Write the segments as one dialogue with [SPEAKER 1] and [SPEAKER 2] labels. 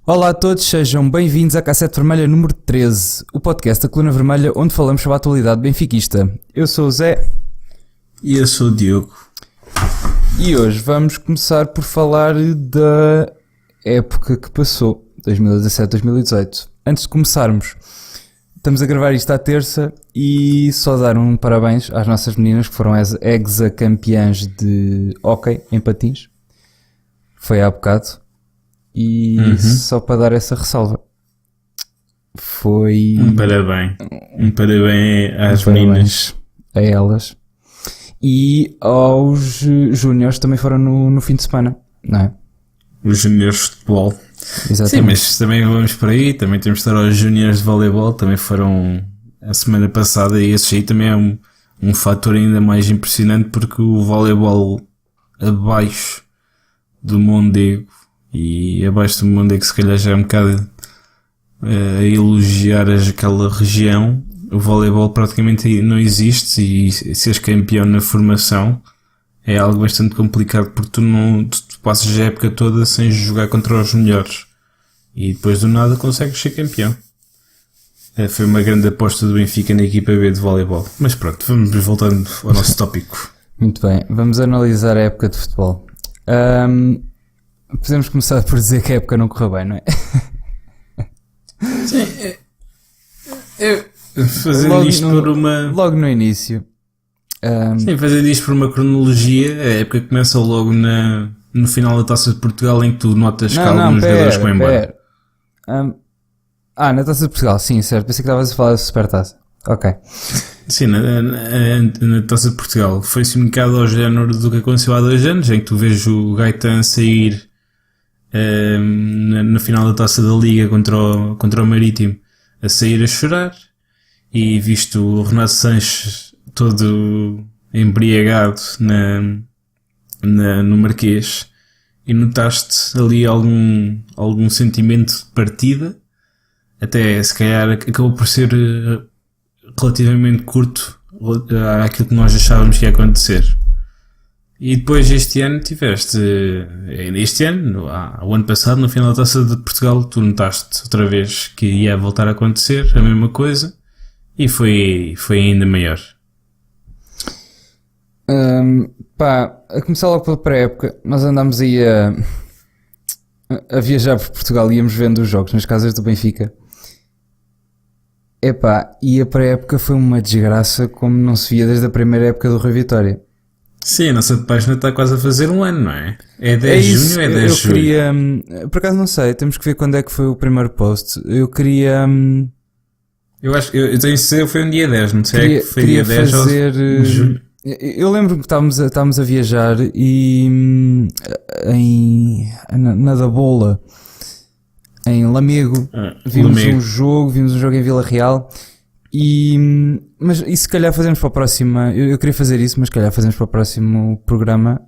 [SPEAKER 1] Olá a todos, sejam bem-vindos à Cassete Vermelha número 13, o podcast da Coluna Vermelha onde falamos sobre a atualidade benfiquista. Eu sou o Zé.
[SPEAKER 2] E eu sou o Diogo.
[SPEAKER 1] E hoje vamos começar por falar da época que passou, 2017-2018. Antes de começarmos, estamos a gravar isto à terça e só dar um parabéns às nossas meninas que foram as hexacampeãs de hóquei em patins. Foi há bocado. E só para dar essa ressalva. Foi...
[SPEAKER 2] Um parabéns às meninas.
[SPEAKER 1] A elas. E aos júniores também foram no fim de semana, não é?
[SPEAKER 2] Os júniores de futebol.
[SPEAKER 1] Exatamente.
[SPEAKER 2] Sim, mas também vamos por aí. Também temos de estar aos júniores de voleibol. Também foram a semana passada. E esse aí também é um fator ainda mais impressionante, porque o voleibol abaixo do Mondego, e abaixo do Mondego se calhar já é um bocado a elogiar aquela região. O voleibol praticamente não existe, e seres campeão na formação é algo bastante complicado, porque tu passas a época toda sem jogar contra os melhores e depois do nada consegues ser campeão. Foi uma grande aposta do Benfica na equipa B de voleibol. Mas pronto, vamos voltando ao nosso tópico.
[SPEAKER 1] Muito bem, vamos analisar a época de futebol. Podemos começar por dizer que a época não correu bem, não é?
[SPEAKER 2] Sim, fazer isto por uma...
[SPEAKER 1] Logo no início.
[SPEAKER 2] Sim, fazer isto por uma cronologia. A época começa logo no final da Taça de Portugal, em que tu notas que alguns jogadores vão embora.
[SPEAKER 1] Na Taça de Portugal, sim, certo. Pensei que estavas a falar da Supertaça. Ok.
[SPEAKER 2] Sim, na Taça de Portugal foi-se um bocado ao género do que aconteceu há 2 anos, em que tu vês o Gaetan sair no final da Taça da Liga contra o Marítimo, a sair a chorar, e visto o Renato Sanches todo embriagado no Marquês, e notaste ali algum sentimento de partida. Até se calhar acabou por ser relativamente curto àquilo que nós achávamos que ia acontecer. E depois este ano o ano passado, no final da Taça de Portugal, tu notaste outra vez que ia voltar a acontecer a mesma coisa, e foi ainda maior.
[SPEAKER 1] A começar logo pela pré-época, nós andámos aí a viajar por Portugal e íamos vendo os jogos nas casas do Benfica. E a pré-época foi uma desgraça como não se via desde a primeira época do Rui Vitória.
[SPEAKER 2] Sim, a nossa página está quase a fazer um ano, não é? É 10 de junho ou é 10 de julho?
[SPEAKER 1] Por acaso não sei, temos que ver quando é que foi o primeiro post. Eu queria...
[SPEAKER 2] Eu acho que eu tenho certeza que foi um dia 10, não sei, foi
[SPEAKER 1] queria
[SPEAKER 2] dia 10
[SPEAKER 1] fazer,
[SPEAKER 2] ou julho.
[SPEAKER 1] Eu lembro que estávamos a viajar e na da Bola, em Lamego, vimos um jogo em Vila Real, mas se calhar fazemos para a próxima, eu queria fazer isso, mas se calhar fazemos para o próximo programa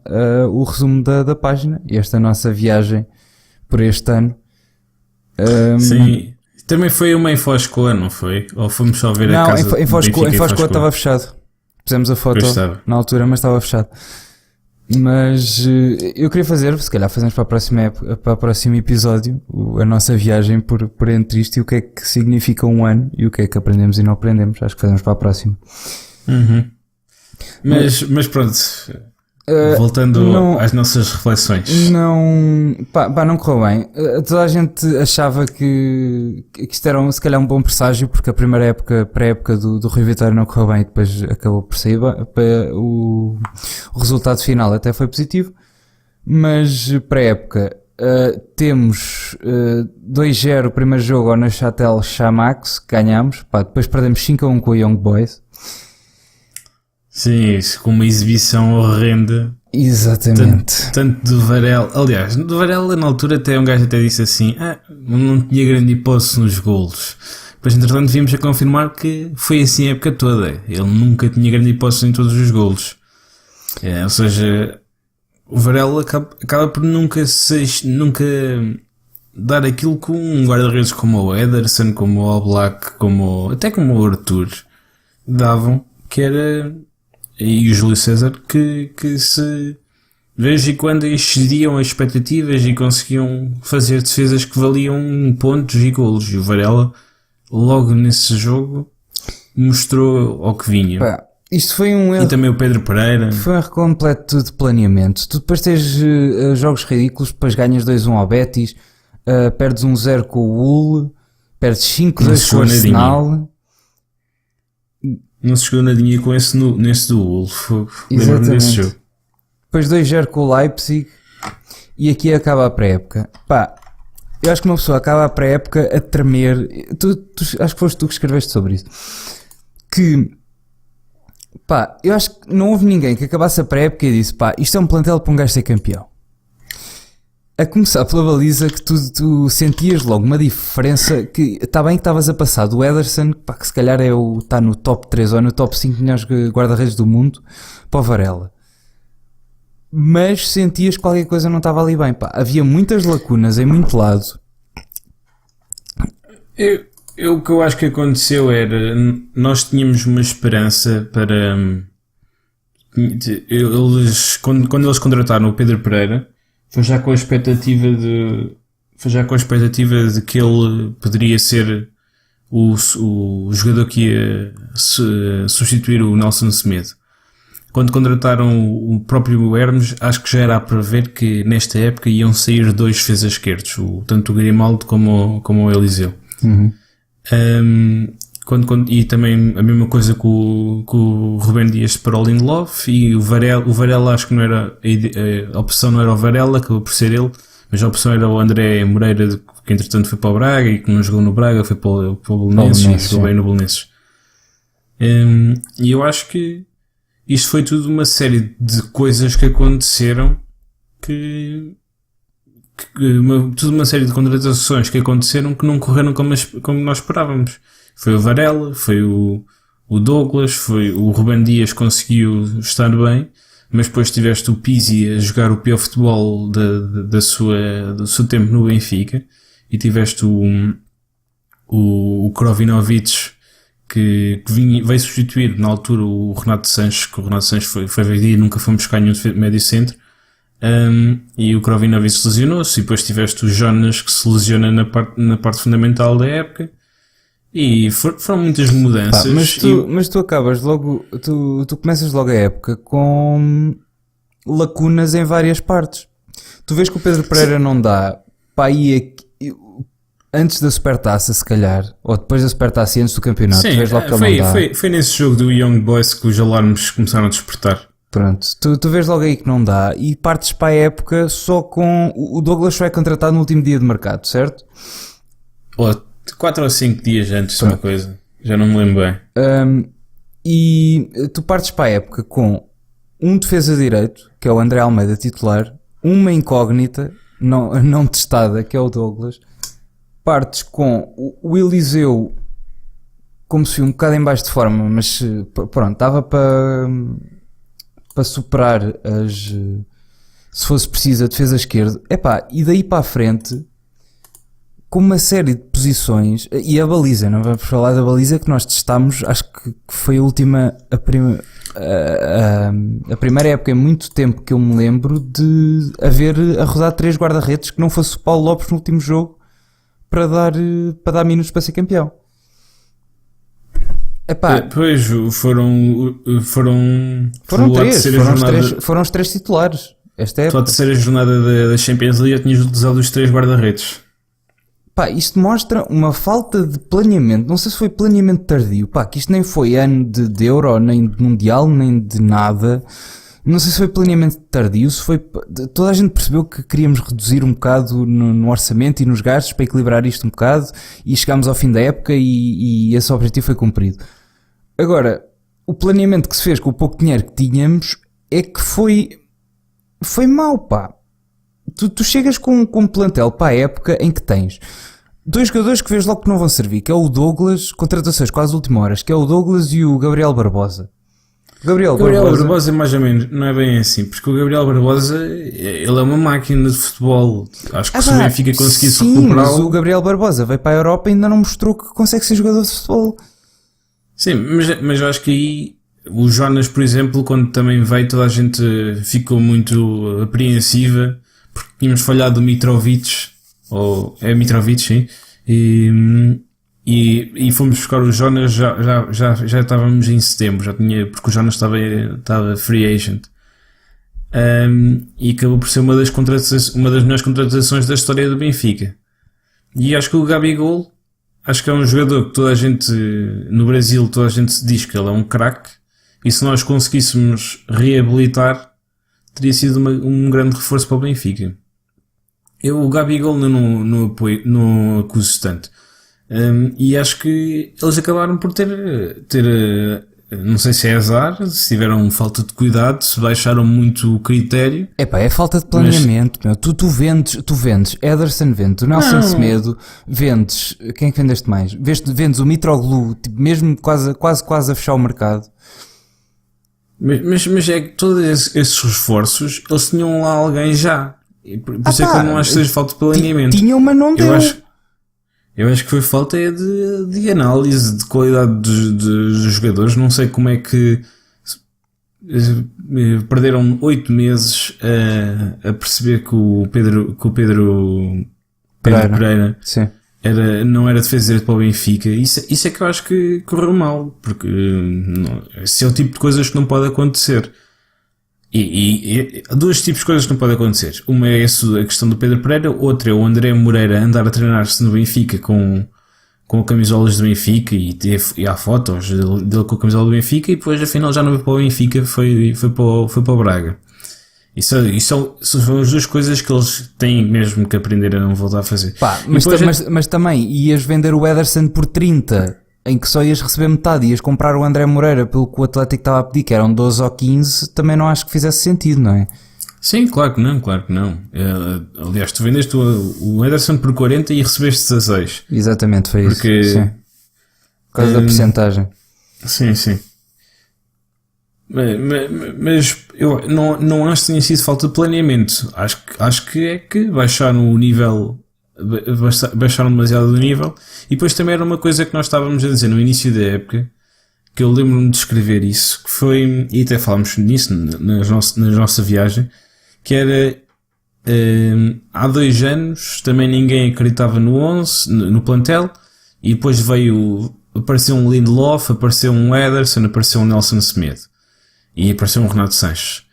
[SPEAKER 1] o resumo da página e esta nossa viagem por este ano.
[SPEAKER 2] Sim, também foi uma em Foscoa, não foi? Ou fomos só ver a casa?
[SPEAKER 1] Não, em Foscoa estava fechado. Fizemos a foto na altura, mas estava fechado. Mas eu queria fazer, se calhar fazemos para o próximo episódio, a nossa viagem por entre isto e o que é que significa um ano e o que é que aprendemos e não aprendemos. Acho que fazemos para a próxima.
[SPEAKER 2] Mas pronto, voltando às nossas reflexões.
[SPEAKER 1] Não correu bem. Toda a gente achava que isto era se calhar um bom presságio, porque a primeira pré-época do Rui Vitória não correu bem e depois acabou por sair bem. O resultado final até foi positivo, mas pré-época temos 2-0 o primeiro jogo ao Neuchâtel Xamax, ganhámos, depois perdemos 5-1 com o Young Boys.
[SPEAKER 2] Sim, isso, com uma exibição horrenda.
[SPEAKER 1] Exatamente.
[SPEAKER 2] Tanto do Varela. Aliás, do Varela na altura até um gajo até disse assim, não tinha grande hipótese nos golos. Depois entretanto vimos a confirmar que foi assim a época toda. Ele nunca tinha grande hipótese em todos os golos. Ou seja, o Varela acaba por nunca dar aquilo que um guarda-redes como o Ederson, como o Oblak, até como o Arthur davam, que era... E o Júlio César, que se de vez em quando excediam as expectativas e conseguiam fazer defesas que valiam pontos e golos. E o Varela, logo nesse jogo, mostrou ao que vinha.
[SPEAKER 1] Pá, isto foi um erro.
[SPEAKER 2] E também o Pedro Pereira.
[SPEAKER 1] Foi um erro completo de planeamento. Tu depois tens jogos ridículos, depois ganhas 2-1 ao Betis, perdes 1-0 com o Hull, perdes 5-2 com o Arsenal.
[SPEAKER 2] Não se chegou nadinha com esse nesse do Wolf. Lembro-me desse jogo.
[SPEAKER 1] Depois 2-0 com o Leipzig. E aqui acaba a pré-época. Pá, eu acho que uma pessoa acaba a pré-época a tremer. Acho que foste tu que escreveste sobre isso. Que, pá, eu acho que não houve ninguém que acabasse a pré-época e disse, pá, isto é um plantel para um gajo ser campeão. A começar pela baliza, que tu sentias logo uma diferença, que está bem que estavas a passar do Ederson, pá, que se calhar está no top 3 ou no top 5 melhores guarda-redes do mundo, para o Varela. Mas sentias que qualquer coisa não estava ali bem, pá. Havia muitas lacunas em muito lado.
[SPEAKER 2] O que eu acho que aconteceu era, nós tínhamos uma esperança para... Quando eles contrataram o Pedro Pereira, foi já com a expectativa de que ele poderia ser o jogador que ia substituir o Nelson Semedo. Quando contrataram o próprio Hermes, acho que já era a prever que nesta época iam sair 2 defesas esquerdos, tanto o Grimaldo como o Eliseu.
[SPEAKER 1] Uhum.
[SPEAKER 2] E também a mesma coisa com o Rubén Dias para o Lindelof, e o Varela acho que não era a opção, não era o Varela, acabou por ser ele, mas a opção era o André Moreira, que entretanto foi para o Braga e que não jogou no Braga, foi para o Belenenses e jogou bem no Belenenses. E eu acho que isto foi tudo uma série de coisas que aconteceram, tudo uma série de contratações que aconteceram que não correram como nós esperávamos. Foi o Varela, foi o Douglas, foi o Rubén Dias, conseguiu estar bem, mas depois tiveste o Pizzi a jogar o pior futebol do seu tempo no Benfica, e tiveste o Krovinovic, que veio substituir na altura o Renato Sanches, que o Renato Sanches foi vendido e nunca foi buscar nenhum médio centro. E o Krovinovic se lesionou-se, e depois tiveste o Jonas, que se lesiona na parte fundamental da época, e foram muitas mudanças.
[SPEAKER 1] Pá, mas tu acabas logo, tu começas logo a época com lacunas em várias partes. Tu vês que o Pedro Pereira não dá para ir antes da Supertaça, se calhar, ou depois da Supertaça e antes do campeonato.
[SPEAKER 2] Sim,
[SPEAKER 1] tu vês logo que ele não dá.
[SPEAKER 2] Foi nesse jogo do Young Boys que os alarmes começaram a despertar.
[SPEAKER 1] Pronto, tu vês logo aí que não dá, e partes para a época só com... O Douglas foi contratado no último dia de mercado, certo?
[SPEAKER 2] 4 ou 5 dias antes, uma coisa. Já não me lembro bem.
[SPEAKER 1] E tu partes para a época com um defesa direito, que é o André Almeida titular, uma incógnita, não testada, que é o Douglas. Partes com o Eliseu, como se um bocado em baixo de forma, mas pronto, estava para superar se fosse preciso, a defesa esquerda. Epá, e daí para a frente, com uma série de posições, e a baliza, não vamos falar da baliza que nós testámos, acho que foi a última, a primeira época em muito tempo que eu me lembro de haver a rodar 3 guarda-redes que não fosse o Paulo Lopes no último jogo para dar minutos para ser campeão. Epá,
[SPEAKER 2] pois, foram
[SPEAKER 1] 3, foram os 3 titulares. Esta época.
[SPEAKER 2] A terceira jornada da Champions League eu tinha utilizado os 3 guarda-redes.
[SPEAKER 1] Pá, isto mostra uma falta de planeamento. Não sei se foi planeamento tardio. Pá, que isto nem foi ano de Euro, nem de Mundial, nem de nada. Não sei se foi planeamento tardio, se foi... Toda a gente percebeu que queríamos reduzir um bocado no orçamento e nos gastos para equilibrar isto um bocado, e chegámos ao fim da época e esse objetivo foi cumprido. Agora, o planeamento que se fez com o pouco dinheiro que tínhamos é que foi mau, pá. Tu chegas com um plantel para a época em que tens 2 jogadores que vês logo que não vão servir, que é o Douglas, contratações quase últimas horas, que é o Douglas e o Gabriel Barbosa. Gabriel
[SPEAKER 2] Barbosa mais ou menos, não é bem assim, porque o Gabriel Barbosa, ele é uma máquina de futebol. Acho que se o Benfica conseguisse recuperar...
[SPEAKER 1] Mas o Gabriel Barbosa veio para a Europa e ainda não mostrou que consegue ser jogador de futebol.
[SPEAKER 2] Sim, mas eu acho que aí O Jonas, por exemplo, quando também veio, toda a gente ficou muito apreensiva porque tínhamos falhado o Mitrovic, ou é Mitrovic, sim, e fomos buscar o Jonas, já estávamos em setembro, porque o Jonas estava free agent. E acabou por ser uma das melhores contratações da história do Benfica. E acho que o Gabigol, acho que é um jogador que toda a gente, no Brasil, toda a gente se diz que ele é um craque, e se nós conseguíssemos reabilitar, teria sido um grande reforço para o Benfica. O Gabigol não acuso tanto. E acho que eles acabaram por ter, não sei se é azar, se tiveram falta de cuidado, se baixaram muito o critério.
[SPEAKER 1] É falta de planeamento, meu. Tu vendes Ederson, vendes o Nelson Semedo, vendes, quem é que vendeste mais? Vendes o Mitroglou, tipo, mesmo quase a fechar o mercado.
[SPEAKER 2] Mas é que todos esses reforços, eles tinham lá alguém já. Por isso é que eu não acho que seja falta de planeamento.
[SPEAKER 1] Tinham, mas não deu.
[SPEAKER 2] Eu acho que foi falta de análise de qualidade dos jogadores. Não sei como é que perderam 8 meses a perceber que o Pedro Pereira
[SPEAKER 1] sim,
[SPEAKER 2] não era defesa direito para o Benfica. Isso é que eu acho que correu mal, porque esse é o tipo de coisas que não pode acontecer. E há dois tipos de coisas que não podem acontecer. Uma é a questão do Pedro Pereira, outra é o André Moreira andar a treinar-se no Benfica com camisolas do Benfica e há fotos dele com a camisola do Benfica, e depois afinal já não veio para o Benfica, foi para o Braga. Isso são as duas coisas que eles têm mesmo que aprender a não voltar a fazer.
[SPEAKER 1] Mas também ias vender o Ederson por 30, em que só ias receber metade, ias comprar o André Moreira pelo que o Atlético estava a pedir, que eram 12 ou 15, também não acho que fizesse sentido, não é?
[SPEAKER 2] Sim, claro que não. Aliás, tu vendeste o Ederson por 40 e recebeste 16.
[SPEAKER 1] Exatamente, foi isso. Sim. Por causa da percentagem.
[SPEAKER 2] Sim. Mas eu não acho que tenha sido falta de planeamento. Acho que é que baixaram o nível, baixaram demasiado o nível. E depois também era uma coisa que nós estávamos a dizer no início da época, que eu lembro-me de escrever isso, que foi, e até falámos nisso na nossa viagem, que era há 2 anos também ninguém acreditava no 11, no plantel, e depois apareceu um Lindelof, apareceu um Ederson, apareceu um Nelson Semedo, e apareceu um Renato Sanches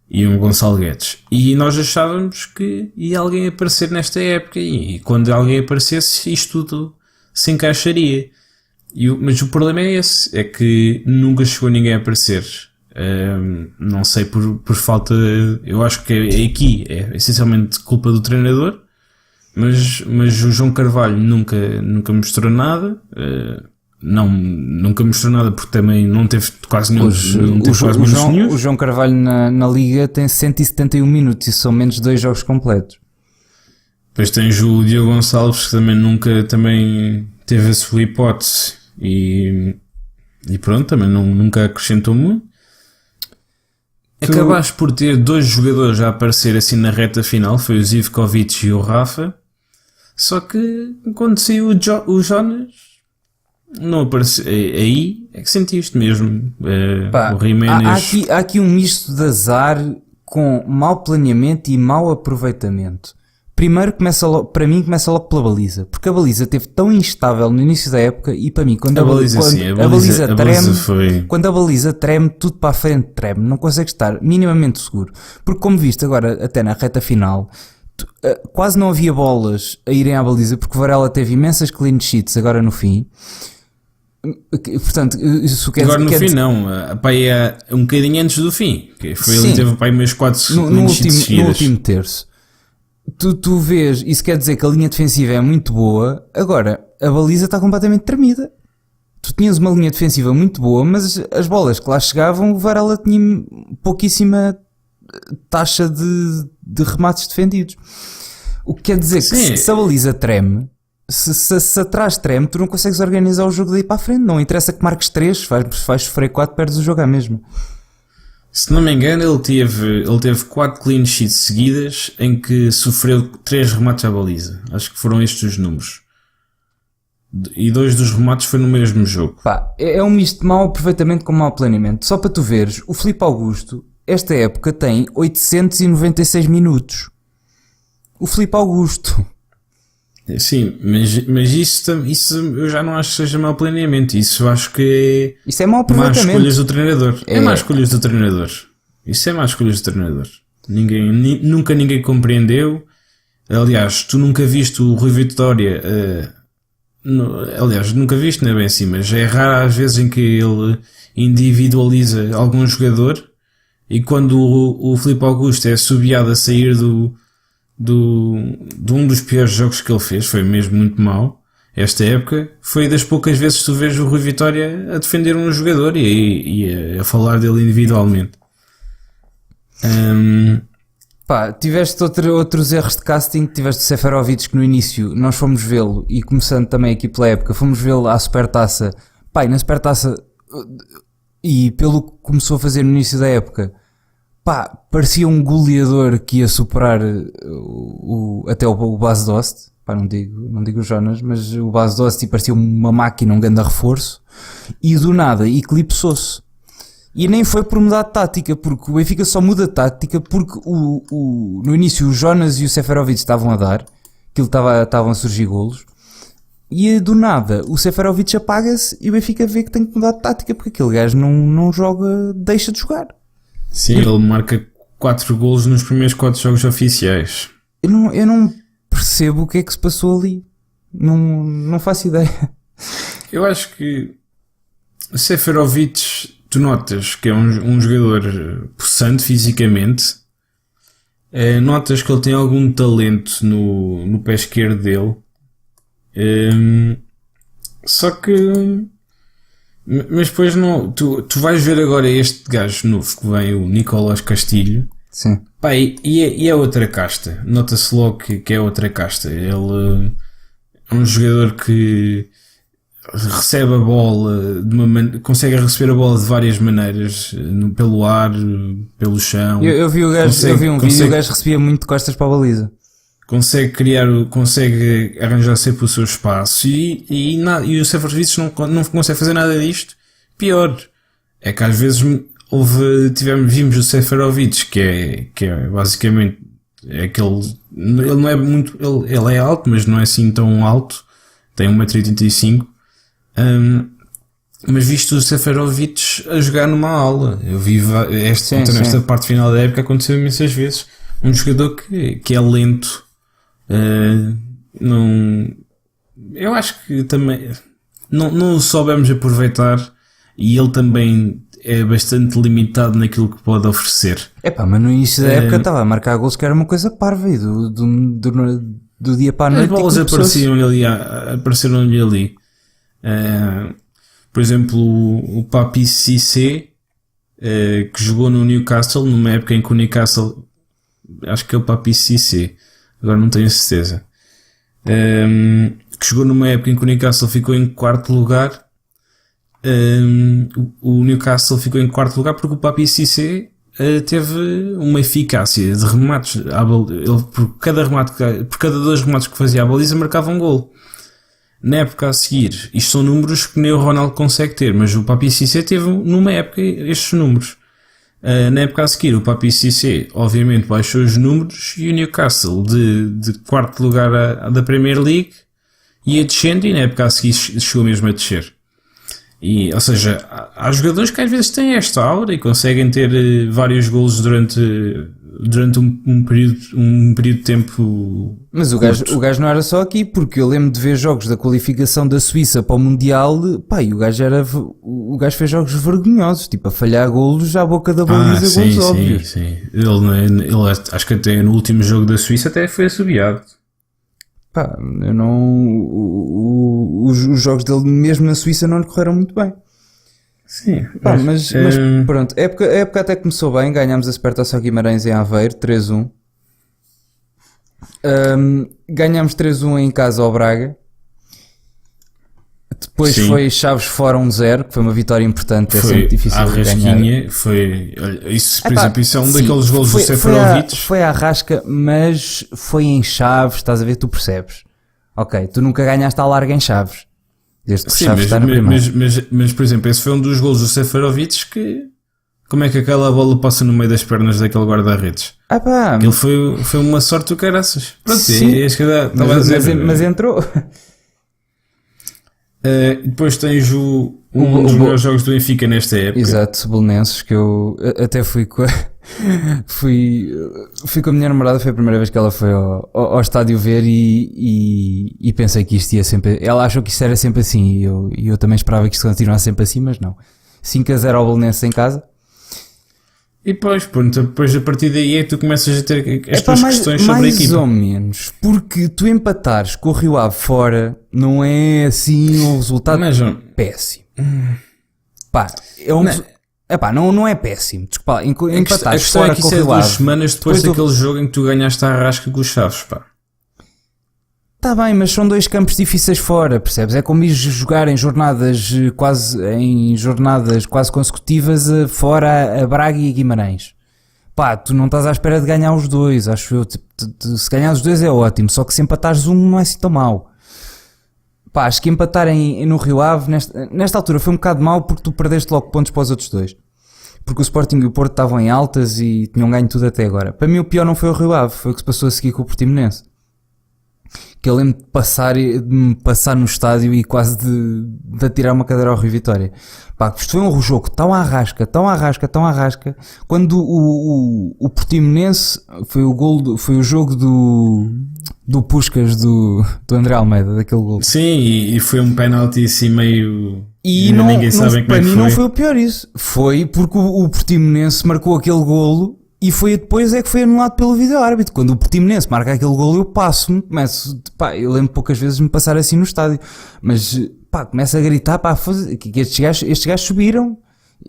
[SPEAKER 2] e um Gonçalo Guedes, e nós achávamos que ia alguém aparecer nesta época, e quando alguém aparecesse isto tudo se encaixaria. Mas o problema é esse, é que nunca chegou ninguém a aparecer. Não sei por falta, eu acho que aqui é essencialmente culpa do treinador, mas o João Carvalho nunca mostrou nada. Nunca mostrou nada porque também não teve quase nenhum.
[SPEAKER 1] O João Carvalho na Liga tem 171 minutos e são menos de 2 jogos completos.
[SPEAKER 2] Depois tens o Diogo Gonçalves, que também nunca teve a sua hipótese e pronto, também nunca acrescentou muito. Acabaste por ter 2 jogadores a aparecer assim na reta final, foi o Zivkovic e o Rafa, só que quando saiu o Jonas não apareceu, aí é que sentiste mesmo. O Jiménez...
[SPEAKER 1] há aqui um misto de azar com mau planeamento e mau aproveitamento. Primeiro para mim começa logo pela baliza, porque a baliza esteve tão instável no início da época, e para mim quando a baliza treme, tudo para a frente treme, não consegues estar minimamente seguro, porque como viste agora até na reta final, quase não havia bolas a irem à baliza, porque o Varela teve imensas clean sheets agora no fim. Portanto, isso quer
[SPEAKER 2] agora
[SPEAKER 1] dizer,
[SPEAKER 2] no fim não, é um bocadinho antes do fim, que foi ali, teve meus 4
[SPEAKER 1] no último terço. Tu vês, isso quer dizer que a linha defensiva é muito boa, agora a baliza está completamente tremida. Tu tinhas uma linha defensiva muito boa, mas as bolas que lá chegavam, o Varela tinha pouquíssima taxa de remates defendidos. O que quer dizer que se a baliza treme, se atrás treme, tu não consegues organizar o jogo daí para a frente. Não interessa que marques 3, vais sofrer 4, perdes o jogo à mesma.
[SPEAKER 2] Se não me engano, ele teve 4 clean sheets seguidas em que sofreu 3 remates à baliza. Acho que foram estes os números. E 2 dos remates foi no mesmo jogo.
[SPEAKER 1] Pá, é um misto de mau aproveitamento com mau planeamento. Só para tu veres, o Filipe Augusto, esta época tem 896 minutos. O Filipe Augusto.
[SPEAKER 2] Sim, mas isso eu já não acho que seja mau planeamento. Isso eu acho que
[SPEAKER 1] Isso é mau
[SPEAKER 2] é más
[SPEAKER 1] aproveitamento.
[SPEAKER 2] escolhas do treinador. É más escolhas do treinador. Isso é más escolhas do treinador. Nunca ninguém compreendeu. Aliás, tu nunca viste o Rui Vitória. Aliás, nunca viste, não é bem assim, mas é raro às vezes em que ele individualiza algum jogador e quando o Filipe Augusto é assobiado a sair de um dos piores jogos que ele fez, foi mesmo muito mau, esta época, foi das poucas vezes que tu vês o Rui Vitória a defender um jogador e a falar dele individualmente.
[SPEAKER 1] Pá, tiveste outros erros de casting. Tiveste o Seferovic, que no início nós fomos vê-lo, e começando também aqui pela época, fomos vê-lo à Supertaça. Pá, e na Supertaça, e pelo que começou a fazer no início da época, pá, parecia um goleador que ia superar até o Bas Dost. Pá, não digo o Jonas, mas o Bas Dost parecia uma máquina, um grande reforço, e do nada eclipsou-se. E nem foi por mudar de tática, porque o Benfica só muda de tática porque no início o Jonas e o Seferovic estavam a dar, aquilo estavam a surgir golos, e do nada o Seferovic apaga-se e o Benfica vê que tem que mudar de tática porque aquele gajo não joga, deixa de jogar.
[SPEAKER 2] Sim, ele marca 4 golos nos primeiros 4 jogos oficiais.
[SPEAKER 1] Eu não percebo o que é que se passou ali. Não faço ideia.
[SPEAKER 2] Eu acho que o Seferovic, tu notas que é um jogador possante fisicamente, notas que ele tem algum talento no pé esquerdo dele, só que mas depois não, tu vais ver agora este gajo novo que vem, o Nicolás Castilho.
[SPEAKER 1] Sim.
[SPEAKER 2] Pá, e é outra casta, nota-se logo que é outra casta. Ele é um jogador que recebe a bola consegue receber a bola de várias maneiras, pelo ar, pelo chão.
[SPEAKER 1] Eu vi o gajo, eu vi um vídeo, o gajo recebia muito de costas para a baliza.
[SPEAKER 2] Consegue arranjar sempre o seu espaço e o Seferovic não consegue fazer nada disto. Pior é que às vezes vimos o Seferovic que é basicamente aquele, ele não é muito, ele é alto, mas não é assim tão alto, tem 1,85 m, mas visto o Seferovic a jogar numa aula, eu vi nesta parte final da época aconteceu imensas vezes, um jogador que é lento. Eu acho que também não soubemos aproveitar e ele também é bastante limitado naquilo que pode oferecer.
[SPEAKER 1] Epá, mas no início da época estava a marcar gols que era uma coisa parva e do dia para a noite.
[SPEAKER 2] As bolas apareceram-lhe ali. Por exemplo, o Papi Cissé, que jogou no Newcastle numa época em que o Newcastle, acho que é o Papi Cissé, agora não tenho certeza, que jogou numa época em que o Newcastle ficou em 4º lugar. O Newcastle ficou em 4º lugar porque o Papi Cissé teve uma eficácia de remates ele, por cada 2 remates que fazia a baliza marcava um gol. Na época a seguir, isto são números que nem o Ronaldo consegue ter, mas o Papi Cissé teve numa época estes números. Na época a seguir, o Papi Cissé obviamente baixou os números e o Newcastle de 4º lugar da Premier League ia descendo e na época a seguir chegou mesmo a descer. Ou seja, há jogadores que às vezes têm esta aura e conseguem ter vários golos durante um período de tempo.
[SPEAKER 1] Mas o gajo não era só aqui, porque eu lembro de ver jogos da qualificação da Suíça para o Mundial, pá, e o gajo fez jogos vergonhosos, tipo a falhar golos à boca da baliza, golos óbvios.
[SPEAKER 2] Sim. Ele acho que até no último jogo da Suíça até foi assobiado.
[SPEAKER 1] Pá, eu não. Os jogos dele mesmo na Suíça não lhe correram muito bem.
[SPEAKER 2] Sim.
[SPEAKER 1] Pá, mas pronto, a época até começou bem, ganhámos a Supertaça ao Guimarães em Aveiro, 3-1. Ganhámos 3-1 em casa ao Braga. Depois foi Chaves fora 1-0, que foi uma vitória importante, é sempre difícil de ganhar.
[SPEAKER 2] Foi, isso, por exemplo, isso é um daqueles golos do Seferovic.
[SPEAKER 1] Foi à rasca, mas foi em Chaves, estás a ver, tu percebes. Ok, tu nunca ganhaste à larga em Chaves. Desde que o
[SPEAKER 2] Sim,
[SPEAKER 1] Chaves está na primeira.
[SPEAKER 2] mas, por exemplo, esse foi um dos golos do Seferovic que... Como é que aquela bola passa no meio das pernas daquele guarda-redes?
[SPEAKER 1] Ah pá,
[SPEAKER 2] Aquilo foi uma sorte do caraças. Pronto,
[SPEAKER 1] sim,
[SPEAKER 2] é isso que eu estava a dizer.
[SPEAKER 1] mas entrou.
[SPEAKER 2] Depois tens um dos melhores jogos do Benfica nesta época.
[SPEAKER 1] Exato, Belenenses, que eu até fui com fui com a minha namorada, foi a primeira vez que ela foi ao estádio ver e pensei que isto ia sempre, ela achou que isto era sempre assim e eu também esperava que isto continuasse sempre assim, mas não. 5-0 ao Belenenses em casa.
[SPEAKER 2] E depois a partir daí é que tu começas a ter as tuas questões sobre a equipa.
[SPEAKER 1] Mais ou menos, porque tu empatares com o Rio Ave fora não é assim um resultado péssimo. Pá, não é péssimo. Desculpa, empatares fora com o Rio Ave.
[SPEAKER 2] 2 semanas depois daquele jogo em que tu ganhaste a arrasca com os Chaves, pá.
[SPEAKER 1] Tá bem, mas são 2 campos difíceis fora, percebes? É como ir jogar em jornadas quase consecutivas fora a Braga e a Guimarães. Pá, tu não estás à espera de ganhar os 2, acho eu. Se ganhar os 2 é ótimo, só que se empatares um não é assim tão mau. Pá, acho que empatar no Rio Ave nesta altura foi um bocado mau porque tu perdeste logo pontos para os outros 2. Porque o Sporting e o Porto estavam em altas e tinham ganho tudo até agora. Para mim o pior não foi o Rio Ave, foi o que se passou a seguir com o Portimonense. Que eu lembro de me passar no estádio e quase de atirar uma cadeira ao Rio Vitória. Pá, isto foi um jogo tão à rasca, quando o Portimonense foi o jogo do Puskas do André Almeida, daquele gol.
[SPEAKER 2] Sim, e foi um penalti assim meio...
[SPEAKER 1] E ninguém sabe como é que foi. Para mim não foi o pior isso. Foi porque o Portimonense marcou aquele golo e foi depois é que foi anulado pelo vídeo-árbitro. Quando o Portimonense marca aquele golo, eu passo-me, eu lembro poucas vezes de me passar assim no estádio, mas pá, começo a gritar, que estes gajos subiram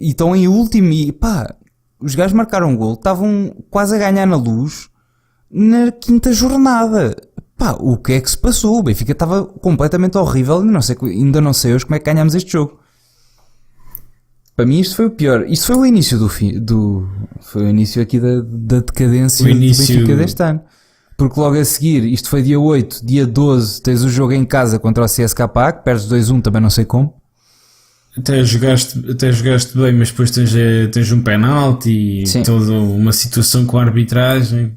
[SPEAKER 1] e estão em último e pá, os gajos marcaram um golo, estavam quase a ganhar na Luz na 5ª jornada. Pá, o que é que se passou? O Benfica estava completamente horrível, ainda não sei hoje como é que ganhámos este jogo. Para mim isto foi o pior. Isto foi o início foi o início aqui da decadência do Benfica deste ano. Porque logo a seguir, isto foi dia 8, dia 12, tens o jogo em casa contra o CSKA, que perdes 2-1, também não sei como.
[SPEAKER 2] Até jogaste bem, mas depois tens um penalti e toda uma situação com a arbitragem.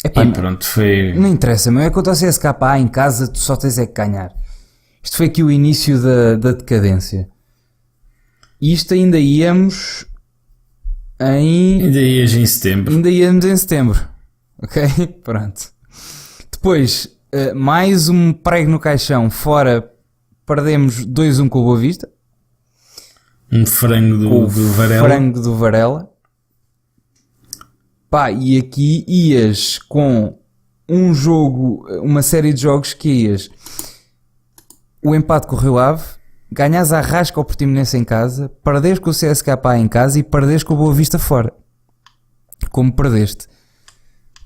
[SPEAKER 1] Epá,
[SPEAKER 2] e pronto, foi...
[SPEAKER 1] Não interessa, mas é contra o CSKA em casa, tu só tens é que ganhar. Isto foi aqui o início da decadência. E isto ainda íamos
[SPEAKER 2] Ainda ias em setembro.
[SPEAKER 1] Ainda íamos em setembro. Ok? Pronto. Depois, mais um prego no caixão. Fora, perdemos 2-1 com o Boa Vista.
[SPEAKER 2] Um frango do Varela.
[SPEAKER 1] Frango do Varela. Pá, e aqui ias com um jogo, uma série de jogos que ias... O empate com o Rio Ave, ganhas a rasca ao Portimonense em casa, perdes com o CSKA em casa e perdes com o Boa Vista fora. Como perdeste.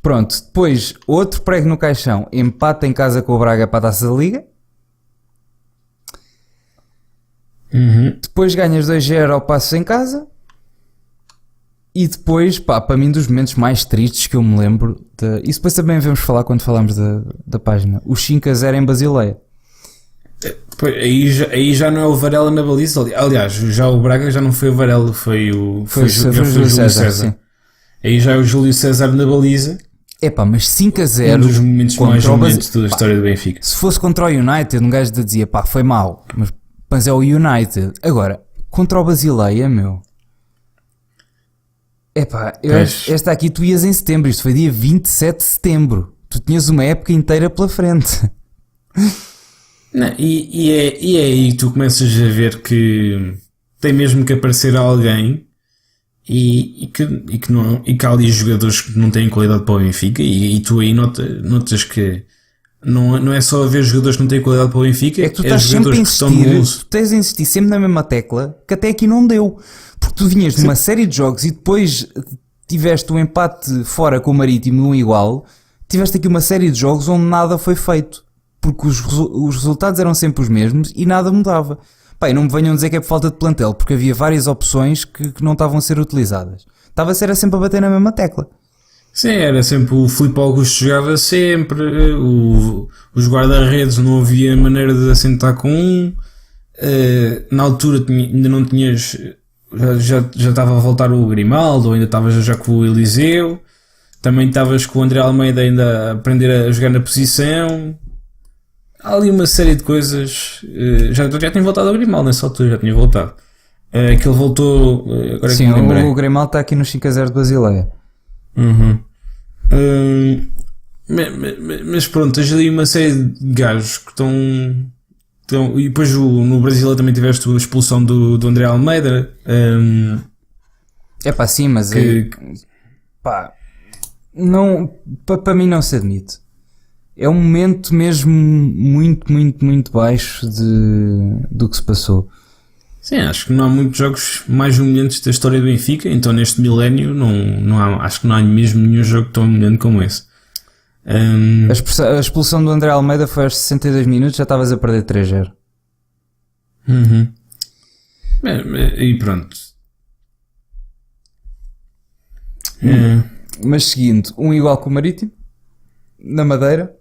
[SPEAKER 1] Pronto, depois outro prego no caixão, empate em casa com o Braga para a Taça da Liga. Depois ganhas 2-0 ao Passos em casa. E depois, pá, para mim dos momentos mais tristes que eu me lembro, isso depois também vamos falar quando falamos da página, o 5-0 em Basileia.
[SPEAKER 2] Aí já não é o Varela na baliza. Aliás, já o Braga já não foi o Varela, foi o Júlio César. Sim. Aí já é o Júlio César na baliza.
[SPEAKER 1] Epá, mas 5-0
[SPEAKER 2] um dos momentos mais momentos da história do Benfica.
[SPEAKER 1] Se fosse contra o United, um gajo dizia, pá, foi mal, mas é o United. Agora, contra o Basileia, meu... Epá, esta aqui tu ias em setembro, isto foi dia 27 de setembro. Tu tinhas uma época inteira pela frente.
[SPEAKER 2] Não, e é aí que tu começas a ver que tem mesmo que aparecer alguém e que há ali jogadores que não têm qualidade para o Benfica e tu aí notas que não é só haver jogadores que não têm qualidade para o Benfica,
[SPEAKER 1] é que tu estás sempre a insistir, tu tens a insistir sempre na mesma tecla que até aqui não deu, porque tu vinhas de uma série de jogos e depois tiveste um empate fora com o Marítimo num igual, tiveste aqui uma série de jogos onde nada foi feito. Porque os resultados eram sempre os mesmos e nada mudava. Pá, e não me venham dizer que é por falta de plantel, porque havia várias opções que não estavam a ser utilizadas. Era sempre a bater na mesma tecla.
[SPEAKER 2] Sim, era sempre o Filipe Augusto jogava sempre, o os guarda-redes não havia maneira de assentar com um. Na altura ainda não tinhas, já estava a voltar o Grimaldo, ou ainda estavas já com o Eliseu, também estavas com o André Almeida ainda a aprender a jogar na posição. Há ali uma série de coisas. Já tinha voltado ao Grimaldo nessa altura, já tinha voltado. Que ele voltou. Agora
[SPEAKER 1] Sim,
[SPEAKER 2] que me lembrei.
[SPEAKER 1] o Grimaldo está aqui no 5-0 de Basileia.
[SPEAKER 2] Uhum. Mas pronto, tens ali uma série de gajos que estão. E depois no Brasil também tiveste a expulsão do André Almeida.
[SPEAKER 1] É pá, sim, mas pá, não, para mim não se admite. É um momento mesmo muito, muito, muito baixo do que se passou.
[SPEAKER 2] Sim, acho que não há muitos jogos mais humilhantes da história do Benfica, então neste milénio acho que não há mesmo nenhum jogo tão humilhante como esse.
[SPEAKER 1] A expulsão do André Almeida foi aos 62 minutos, já estavas a perder 3-0.
[SPEAKER 2] E pronto.
[SPEAKER 1] Mas seguindo, um igual com o Marítimo, na Madeira,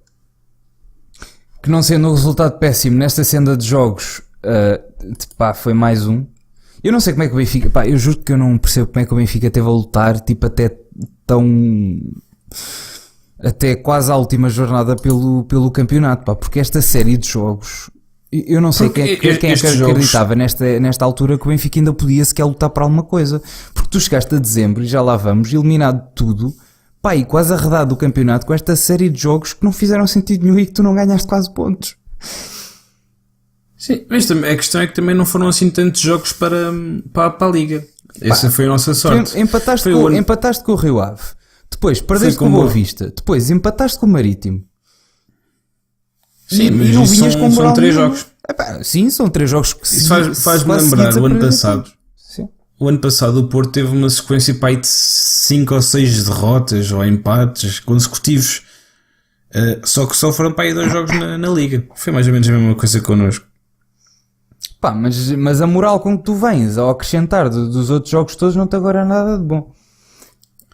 [SPEAKER 1] que não sendo um resultado péssimo nesta senda de jogos, pá, foi mais um. Eu não sei como é que o Benfica, pá, eu juro que eu não percebo como é que o Benfica teve a lutar, tipo, até quase à última jornada pelo campeonato, pá, porque esta série de jogos, eu não sei quem é que acreditava nesta altura que o Benfica ainda podia sequer lutar para alguma coisa, porque tu chegaste a dezembro e já lá vamos, eliminado de tudo, pá, e quase arredado do campeonato com esta série de jogos que não fizeram sentido nenhum e que tu não ganhaste quase pontos.
[SPEAKER 2] Sim, mas a questão é que também não foram assim tantos jogos para a Liga. Essa foi a nossa sorte.
[SPEAKER 1] Empataste com o Rio Ave. Depois perdeste com o Boa Vista. Depois empataste com o Marítimo.
[SPEAKER 2] Sim, mas não vinhas com são 3 jogos.
[SPEAKER 1] Epá, sim, são 3 jogos que
[SPEAKER 2] isso faz-me lembrar o ano passado.
[SPEAKER 1] Sim.
[SPEAKER 2] O ano passado o Porto teve uma sequência de 5 ou 6 derrotas ou empates consecutivos. Só que só foram para aí 2 jogos na Liga. Foi mais ou menos a mesma coisa connosco.
[SPEAKER 1] Pá, mas a moral com que tu vens ao acrescentar dos outros jogos todos não te agora nada de bom.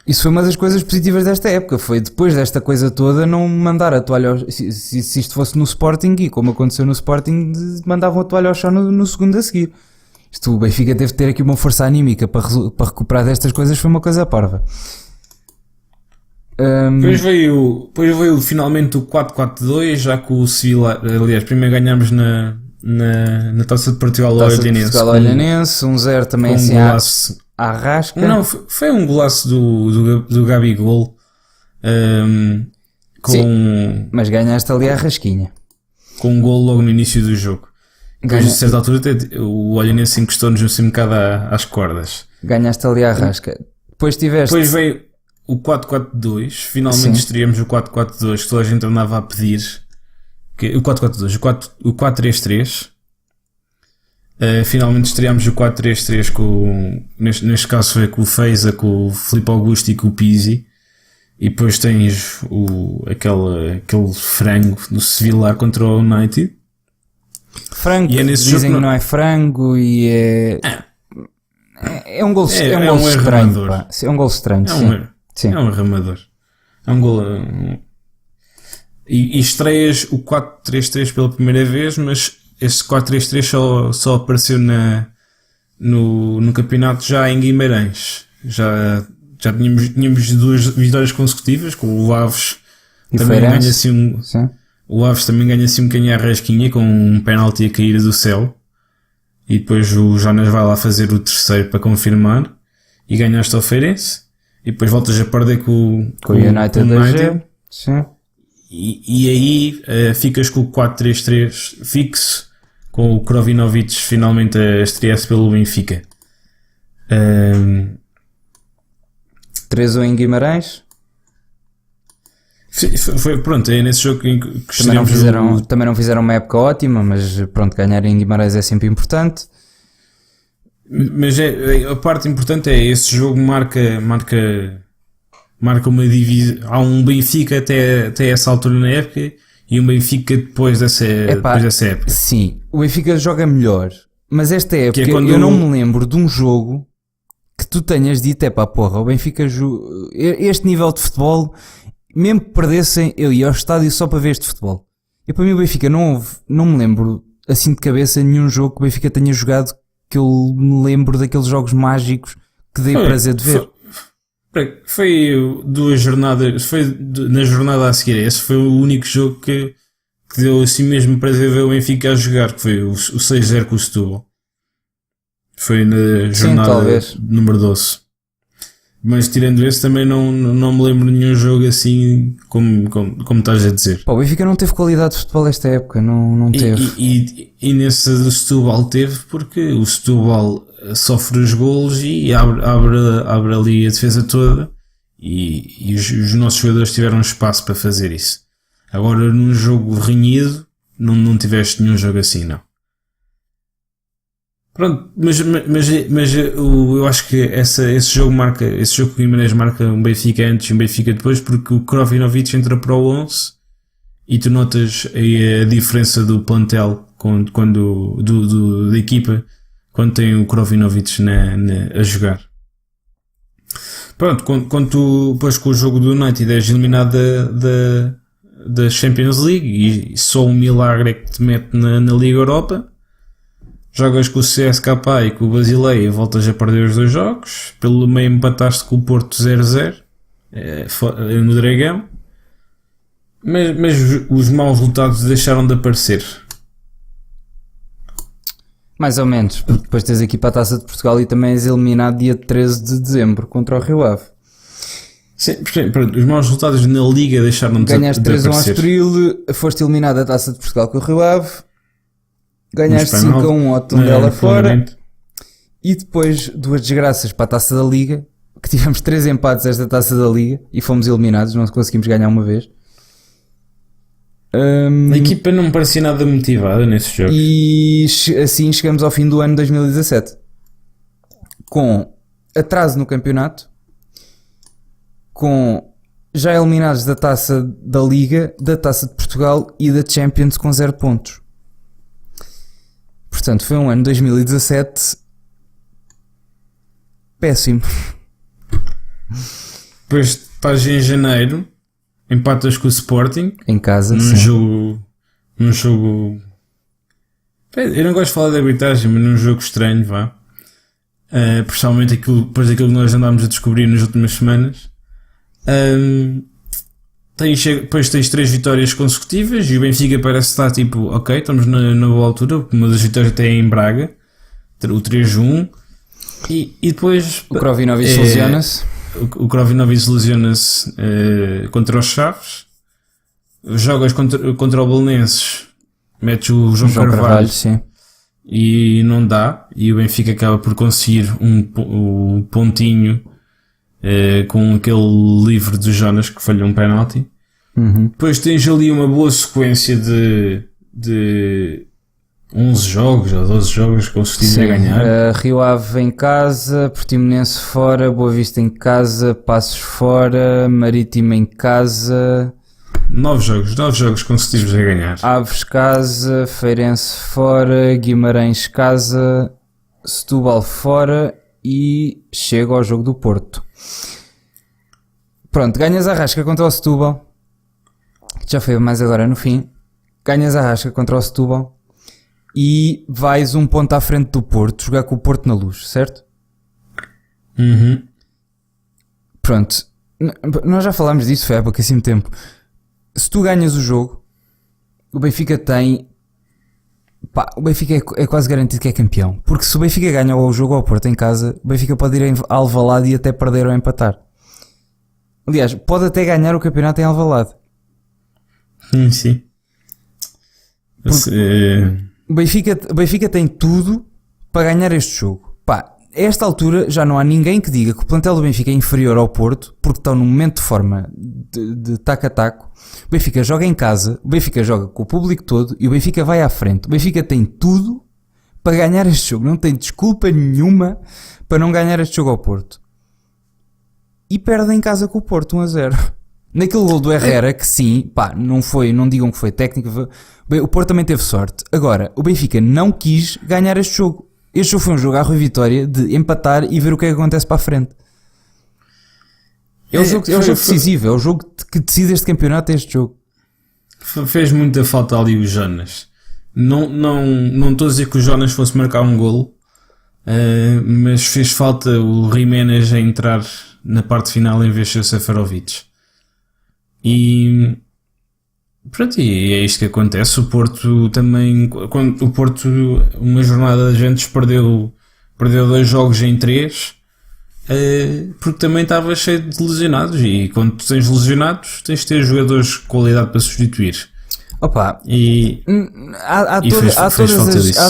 [SPEAKER 1] Isso foi uma das coisas positivas desta época, foi depois desta coisa toda não mandar a toalha se isto fosse no Sporting, e como aconteceu no Sporting, mandavam a toalha ao chão no segundo a seguir. Isto, o Benfica teve de ter aqui uma força anímica para recuperar destas coisas, foi uma coisa parva.
[SPEAKER 2] Depois veio finalmente o 4-4-2, já com o Sevilla, aliás, primeiro ganhámos na Taça de Portugal ao
[SPEAKER 1] Olhanense, 1-0 também assim à rasca.
[SPEAKER 2] Não, foi um golaço do Gabigol.
[SPEAKER 1] Sim, mas ganhaste ali à rasquinha.
[SPEAKER 2] Com um gol logo no início do jogo. Depois, a certa altura, o Olhanense encostou-nos assim um bocado às cordas.
[SPEAKER 1] Ganhaste ali à rasca. Depois
[SPEAKER 2] veio o 4-4-2. Finalmente estreamos o 4-4-2 que toda a gente andava a pedir. O 4-4-2, o 4-3-3. Finalmente estreámos o 4-3-3 neste caso foi com o Feiza, com o Filipe Augusto e com o Pizzi. E depois tens aquele frango do Sevilla contra o United.
[SPEAKER 1] Frango, e dizem que não é frango e é um gol estranho. É um gol estranho, sim.
[SPEAKER 2] É um arramador. É um gol... E estreias o 4-3-3 pela primeira vez, mas esse 4-3-3 só apareceu no campeonato já em Guimarães. Já tínhamos 2 vitórias consecutivas, com o Aves também ganha assim o Aves também ganha assim um bocadinho à rasquinha, com um penalti a cair do céu. E depois o Jonas vai lá fazer o terceiro para confirmar e ganhaste ao Feirense. E depois voltas a perder com
[SPEAKER 1] o United. Sim.
[SPEAKER 2] E aí ficas com o 4-3-3 fixo, com o Krovinovic finalmente a estrear-se pelo Benfica.
[SPEAKER 1] 3-1 em Guimarães.
[SPEAKER 2] Foi pronto, é nesse jogo que
[SPEAKER 1] também não fizeram uma época ótima, mas pronto, ganhar em Guimarães é sempre importante.
[SPEAKER 2] Mas a parte importante é esse jogo marca uma divisão. Há um Benfica até essa altura na época e um Benfica depois dessa época.
[SPEAKER 1] Sim, o Benfica joga melhor, mas esta época eu não me lembro de um jogo que tu tenhas dito, porra, o Benfica este nível de futebol, mesmo que perdessem, eu ia ao estádio só para ver este futebol. E para mim o Benfica não me lembro assim de cabeça nenhum jogo que o Benfica tenha jogado que eu me lembro daqueles jogos mágicos que dei prazer de ver.
[SPEAKER 2] Foi duas jornadas, na jornada a seguir, esse foi o único jogo que deu assim mesmo prazer ver o Benfica a jogar, que foi o 6-0 com o Setúbal. Foi na jornada número 12. Mas tirando esse também não me lembro de nenhum jogo assim como estás a dizer.
[SPEAKER 1] Pá, o Benfica não teve qualidade de futebol esta época, não teve.
[SPEAKER 2] E nesse do Setúbal teve, porque o Setúbal sofre os golos e abre ali a defesa toda e os nossos jogadores tiveram espaço para fazer isso. Agora num jogo renhido não tiveste nenhum jogo assim, não. Pronto, mas eu acho que esse jogo que o Guimarães marca um Benfica antes e um Benfica depois, porque o Krovinovic entra para o 11 e tu notas aí a diferença do plantel da equipa quando tem o Krovinovic a jogar. Pronto, quando tu depois com o jogo do United és eliminado da Champions League e só um milagre é que te mete na Liga Europa. Jogas com o CSKA e com o Basileia e voltas a perder os dois jogos. Pelo meio empataste com o Porto 0-0 no Dragão. Mas os maus resultados deixaram de aparecer.
[SPEAKER 1] Mais ou menos, porque depois tens aqui para a Taça de Portugal e também és eliminado dia 13 de dezembro contra o Rio Ave.
[SPEAKER 2] Sim, os maus resultados na Liga deixaram de aparecer.
[SPEAKER 1] Ganhaste 3-1 ao Estoril, foste eliminado da Taça de Portugal com o Rio Ave. Ganhaste 5-1 ao Tondela fora e depois duas desgraças para a Taça da Liga, que tivemos 3 empates esta Taça da Liga e fomos eliminados, não conseguimos ganhar uma vez.
[SPEAKER 2] A equipa não me parecia nada motivada nesse jogo.
[SPEAKER 1] E assim chegamos ao fim do ano 2017 com atraso no campeonato, com já eliminados da Taça da Liga, da Taça de Portugal e da Champions com 0 pontos. Portanto, foi um ano 2017 péssimo.
[SPEAKER 2] Depois estás em janeiro, empatas com o Sporting
[SPEAKER 1] em casa,
[SPEAKER 2] num jogo. Eu não gosto de falar de arbitragem, mas num jogo estranho, vá. Principalmente depois daquilo que nós andámos a descobrir nas últimas semanas. Depois tens 3 vitórias consecutivas e o Benfica parece estar tipo, ok, estamos na boa altura, uma das vitórias até é em Braga, o 3-1, e depois
[SPEAKER 1] o Krovinovic lesiona-se.
[SPEAKER 2] O Krovinovic lesiona-se contra os Chaves, jogas contra o Belenenses, metes o João Carvalho
[SPEAKER 1] sim.
[SPEAKER 2] E não dá, e o Benfica acaba por conseguir um pontinho com aquele livre do Jonas que falhou um penalti. Depois tens ali uma boa sequência de 11 jogos ou 12 jogos conseguidos a ganhar.
[SPEAKER 1] Rio Ave em casa, Portimonense fora, Boa Vista em casa, Passos fora, Marítimo em casa.
[SPEAKER 2] 9 jogos consecutivos a ganhar.
[SPEAKER 1] Aves casa, Feirense fora, Guimarães casa, Setúbal fora e chega ao jogo do Porto. Pronto, ganhas a rasca contra o Setúbal, que já foi mais agora no fim. Ganhas a rasca contra o Setúbal e vais um ponto à frente do Porto, jogar com o Porto na Luz, certo? Pronto, nós já falámos disso, foi há pouquíssimo tempo. Se tu ganhas o jogo, o Benfica tem... o Benfica é quase garantido que é campeão. Porque se o Benfica ganha o jogo ao Porto em casa, o Benfica pode ir a Alvalade e até perder ou empatar. Aliás, pode até ganhar o campeonato em Alvalade.
[SPEAKER 2] Sim.
[SPEAKER 1] O Benfica tem tudo para ganhar este jogo. A esta altura já não há ninguém que diga que o plantel do Benfica é inferior ao Porto, porque estão num momento de forma de taco a taco. O Benfica joga em casa, o Benfica joga com o público todo e o Benfica vai à frente. O Benfica tem tudo para ganhar este jogo, não tem desculpa nenhuma para não ganhar este jogo ao Porto. E perde em casa com o Porto 1-0. Naquele gol do Herrera, que sim, não digam que foi técnico, o Porto também teve sorte. Agora, o Benfica não quis ganhar este jogo. Este jogo foi um jogo à Rui Vitória de empatar e ver o que é que acontece para a frente. É o jogo decisivo, é o jogo que decide este campeonato, é este jogo.
[SPEAKER 2] Fez muita falta ali o Jonas. Não estou a dizer que o Jonas fosse marcar um golo, mas fez falta o Jiménez a entrar na parte final em vez de ser Seferovic. E pronto, e é isto que acontece. O Porto também, quando o Porto, uma jornada de gente perdeu 2 jogos em 3, porque também estava cheio de lesionados, e quando tu tens lesionados tens de ter jogadores de qualidade para substituir.
[SPEAKER 1] Opa,
[SPEAKER 2] E
[SPEAKER 1] há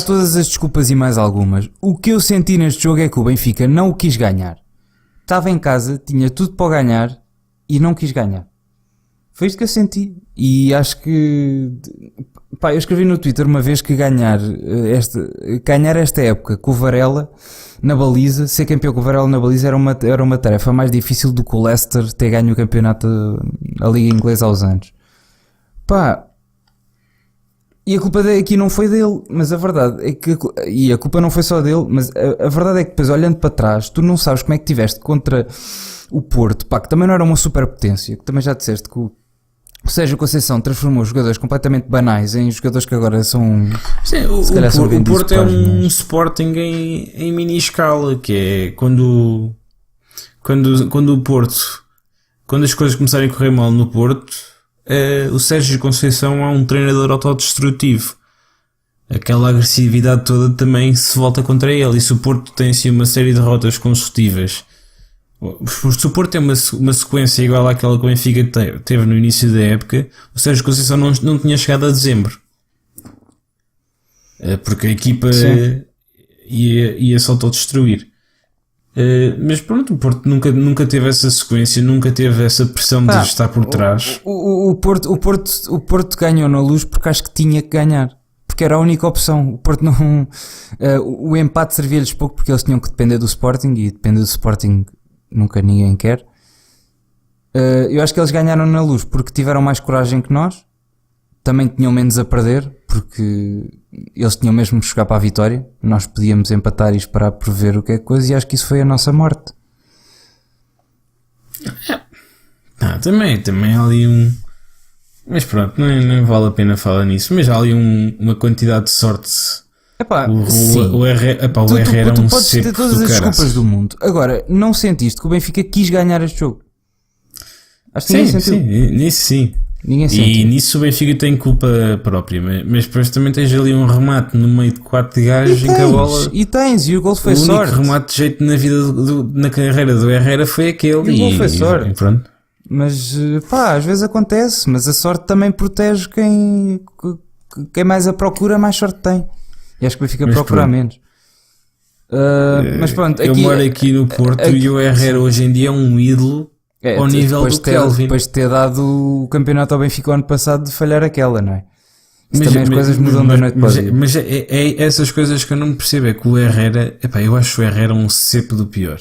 [SPEAKER 1] todas as desculpas e mais algumas. O que eu senti neste jogo é que o Benfica não o quis ganhar. Estava em casa, tinha tudo para ganhar e não quis ganhar. Foi isto que eu senti. E acho que... Pá, eu escrevi no Twitter uma vez que ganhar esta época com o Varela na baliza, ser campeão com o Varela na baliza era uma tarefa mais difícil do que o Leicester ter ganho o campeonato, a Liga Inglesa aos anos. Pá... E a culpa aqui não foi dele, mas a verdade é que... E a culpa não foi só dele, mas a verdade é que depois, olhando para trás, tu não sabes como é que tiveste contra o Porto, pá, que também não era uma superpotência, que também já disseste que o Sérgio Conceição transformou jogadores completamente banais em jogadores que agora são...
[SPEAKER 2] Sim, o Porto é um Sporting em mini escala, que é quando o Porto... Quando as coisas começarem a correr mal no Porto... o Sérgio Conceição é um treinador autodestrutivo. Aquela agressividade toda também se volta contra ele. E se o Porto tem assim uma série de derrotas consecutivas, se o Porto tem uma sequência igual àquela que o Benfica teve no início da época, o Sérgio Conceição não tinha chegado a dezembro, porque a equipa ia se autodestruir. Mas pronto, o Porto nunca teve essa sequência, nunca teve essa pressão de estar por trás.
[SPEAKER 1] O Porto ganhou na Luz porque acho que tinha que ganhar, porque era a única opção. O Porto não... o empate servia-lhes pouco porque eles tinham que depender do Sporting, e depender do Sporting nunca ninguém quer. Eu acho que eles ganharam na Luz porque tiveram mais coragem que nós, também tinham menos a perder, porque eles tinham mesmo que jogar para a vitória. Nós podíamos empatar e esperar por ver o que é coisa, e acho que isso foi a nossa morte.
[SPEAKER 2] Também há ali um... Mas pronto, não vale a pena falar nisso, mas há ali uma quantidade de sorte.
[SPEAKER 1] Epá,
[SPEAKER 2] o R era um
[SPEAKER 1] podes ter todas as desculpas do mundo. Agora, não sentiste que o Benfica quis ganhar este jogo? Acho que ninguém sentiu.
[SPEAKER 2] Sim, nisso sim.
[SPEAKER 1] Ninguém sentiu.
[SPEAKER 2] E nisso o Benfica tem culpa própria, mas depois também tens ali um remate no meio de 4 gajos em que a bola...
[SPEAKER 1] E o gol foi sorte.
[SPEAKER 2] O único remate de jeito na vida na carreira do Herrera foi aquele.
[SPEAKER 1] E o gol foi sorte.
[SPEAKER 2] E pronto.
[SPEAKER 1] Mas pá, às vezes acontece, mas a sorte também protege quem mais a procura, mais sorte tem. E acho que o Benfica procura menos. Mas pronto,
[SPEAKER 2] eu moro aqui no Porto e o Herrera hoje em dia é um ídolo ao nível do Kelvin.
[SPEAKER 1] Depois de ter dado o campeonato ao Benfica o ano passado, de falhar aquela, não é? Também as coisas mudam da noite para o dia.
[SPEAKER 2] Mas é essas coisas que eu não percebo. É que o Herrera, eu acho o Herrera um cepo do pior.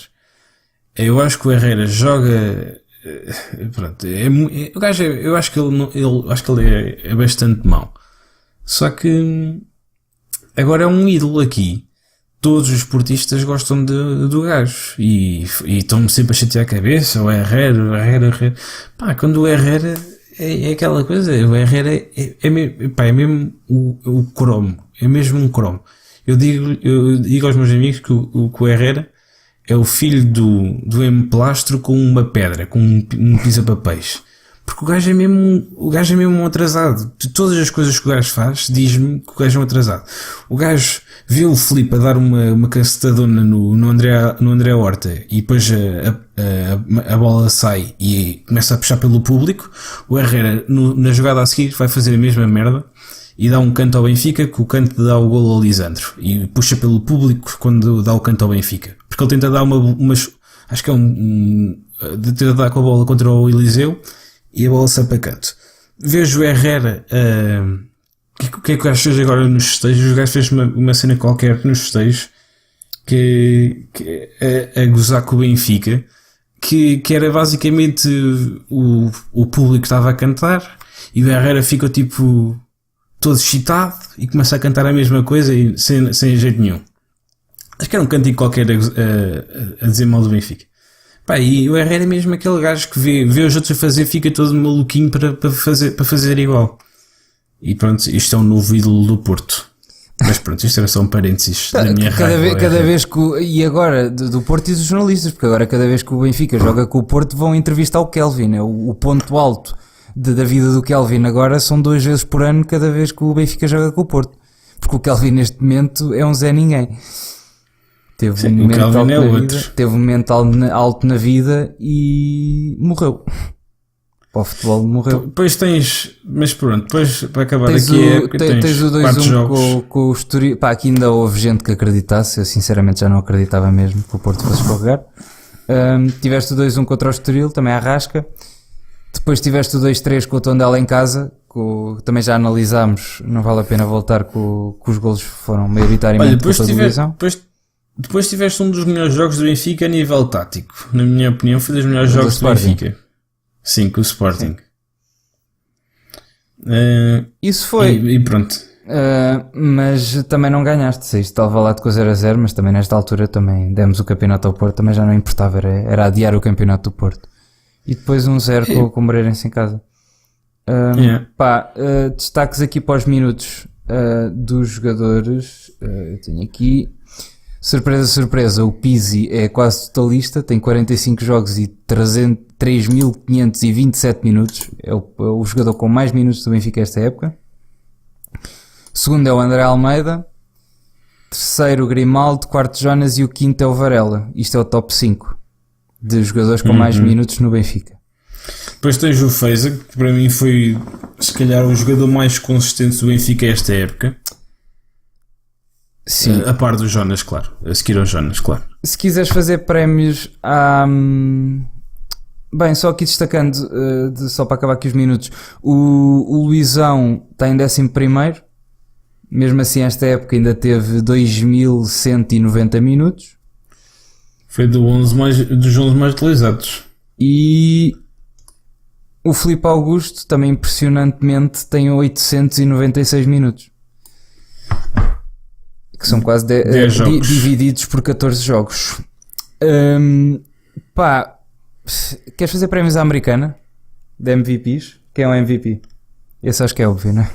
[SPEAKER 2] Eu acho que o Herrera joga... Pronto, o gajo, eu acho que ele é bastante mau. Só que agora é um ídolo aqui. Todos os esportistas gostam do gajo e estão-me sempre a chatear a cabeça. O Herrera. Pá, quando o Herrera é aquela coisa, o Herrera é mesmo o cromo. É mesmo um cromo. Eu digo aos meus amigos que o Herrera é o filho do emplastro com uma pedra, com um pisa-papéis. Porque o gajo é mesmo um atrasado. De todas as coisas que o gajo faz, diz-me que o gajo é um atrasado. O gajo vê o Filipe a dar uma cacetadona no André Horta e depois a bola sai e começa a puxar pelo público. O Herrera, na jogada a seguir, vai fazer a mesma merda e dá um canto ao Benfica, que o canto dá o golo ao Lisandro. E puxa pelo público quando dá o canto ao Benfica. Porque ele tenta dar acho que é tenta dar com a bola contra o Eliseu e a bola sai para canto. Vejo o Herrera, o que é que o gajo fez agora nos festejos? O gajo fez uma cena qualquer nos festejos que a gozar com o Benfica, que era basicamente o público estava a cantar e o Herrera ficou tipo todo excitado e começa a cantar a mesma coisa e sem jeito nenhum. Acho que era um cantigo qualquer a dizer mal do Benfica. Pá, e o Herrera é mesmo aquele gajo que vê os outros a fazer, fica todo maluquinho para fazer igual. E pronto, isto é um novo ídolo do Porto. Mas pronto, isto era só um parênteses da minha raiva.
[SPEAKER 1] Cada vez que e agora do Porto e dos jornalistas, porque agora cada vez que o Benfica joga com o Porto vão entrevistar o Kelvin. É o ponto alto da vida do Kelvin agora são 2 vezes por ano cada vez que o Benfica joga com o Porto. Porque o Kelvin neste momento é um Zé Ninguém. Teve um momento alto na vida, teve um momento alto na vida e morreu. Para o futebol morreu.
[SPEAKER 2] Depois tens, mas pronto, depois para acabar
[SPEAKER 1] tens
[SPEAKER 2] aqui a época
[SPEAKER 1] tens o 2-1 com o Estoril. Pá, aqui ainda houve gente que acreditasse, eu sinceramente já não acreditava mesmo que o Porto fosse escorregar. Tiveste o 2-1 contra o Estoril, também à rasca. Depois tiveste o 2-3 com o Tondela em casa, também já analisámos, não vale a pena voltar que os golos foram maioritariamente
[SPEAKER 2] culpa da divisão. Depois tiveste um dos melhores jogos do Benfica a nível tático. Na minha opinião foi dos melhores jogos do Benfica. Sim, com o Sporting.
[SPEAKER 1] Isso foi.
[SPEAKER 2] E pronto.
[SPEAKER 1] Mas também não ganhaste. Saíste de Alvalade com 0-0, mas também nesta altura também demos o campeonato ao Porto, também já não importava, era adiar o campeonato do Porto. E depois 1-0 com o Moreirense em casa. Destaques aqui para os minutos dos jogadores. Eu tenho aqui... Surpresa, surpresa, o Pizzi é quase totalista, tem 45 jogos e 3.527 minutos, é o jogador com mais minutos do Benfica esta época. Segundo é o André Almeida, terceiro o Grimaldo, quarto Jonas e o quinto é o Varela. Isto é o top 5 de jogadores com mais minutos no Benfica.
[SPEAKER 2] Depois tens o Feza, que para mim foi se calhar o jogador mais consistente do Benfica esta época.
[SPEAKER 1] Sim.
[SPEAKER 2] A par do Jonas, claro. A seguir ao Jonas, claro.
[SPEAKER 1] Se quiseres fazer prémios bem, só aqui destacando, só para acabar aqui os minutos, o Luizão está em 11º. Mesmo assim esta época ainda teve 2.190 minutos.
[SPEAKER 2] Foi dos 11 mais utilizados.
[SPEAKER 1] E o Filipe Augusto também impressionantemente tem 896 minutos. Que são quase 10 jogos. Divididos por 14 jogos. Queres fazer prémios à americana? De MVPs? Quem é o MVP? Esse acho que é óbvio, não é?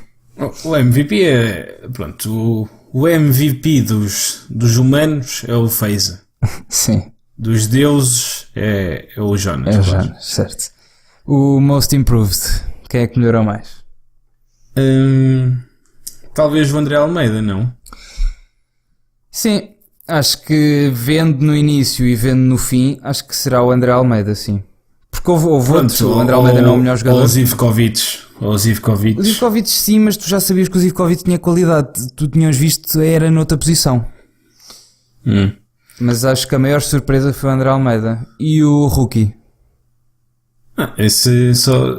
[SPEAKER 2] O MVP é... Pronto, o MVP dos humanos é o Feza.
[SPEAKER 1] Sim.
[SPEAKER 2] Dos deuses é o Jonas.
[SPEAKER 1] É o Jonas, certo. O Most Improved, quem é que melhorou mais?
[SPEAKER 2] Talvez o André Almeida, não?
[SPEAKER 1] Sim, acho que vendo no início e vendo no fim, acho que será o André Almeida, sim. Porque houve outros, o André Almeida não é o melhor jogador.
[SPEAKER 2] Ou o Zivkovic. O
[SPEAKER 1] Zivkovic sim, mas tu já sabias que o Zivkovic tinha qualidade. Tu tinhas visto, era noutra posição. Mas acho que a maior surpresa foi o André Almeida. E o Rookie?
[SPEAKER 2] Esse só...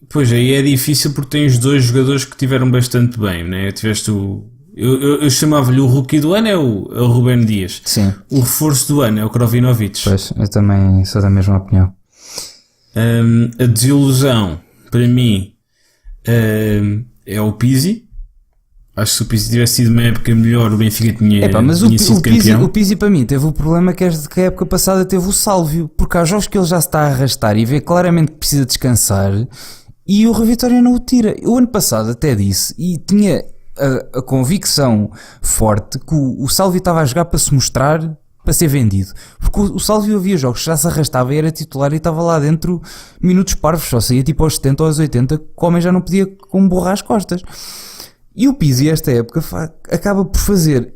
[SPEAKER 2] Pois aí é difícil porque tens 2 jogadores que tiveram bastante bem, né? Tiveste o... Eu chamava-lhe o Rookie do ano, é o Ruben Dias.
[SPEAKER 1] Sim.
[SPEAKER 2] O reforço do ano é o Krovinovic.
[SPEAKER 1] Pois, eu também sou da mesma opinião.
[SPEAKER 2] A desilusão, para mim, é o Pizzi. Acho que se o Pizzi tivesse sido uma época melhor, o Benfica tinha sido campeão.
[SPEAKER 1] O Pizzi para mim teve o problema que a época passada teve o Sálvio, porque há jogos que ele já se está a arrastar e vê claramente que precisa descansar e o Rui Vitória não o tira. O ano passado até disse e tinha a convicção forte que o Sálvio estava a jogar para se mostrar, para ser vendido, porque o Sálvio havia jogos que já se arrastava e era titular e estava lá dentro minutos parvos, só saía tipo aos 70 ou aos 80, que o homem já não podia com borrar as costas. E o Pizzi esta época acaba por fazer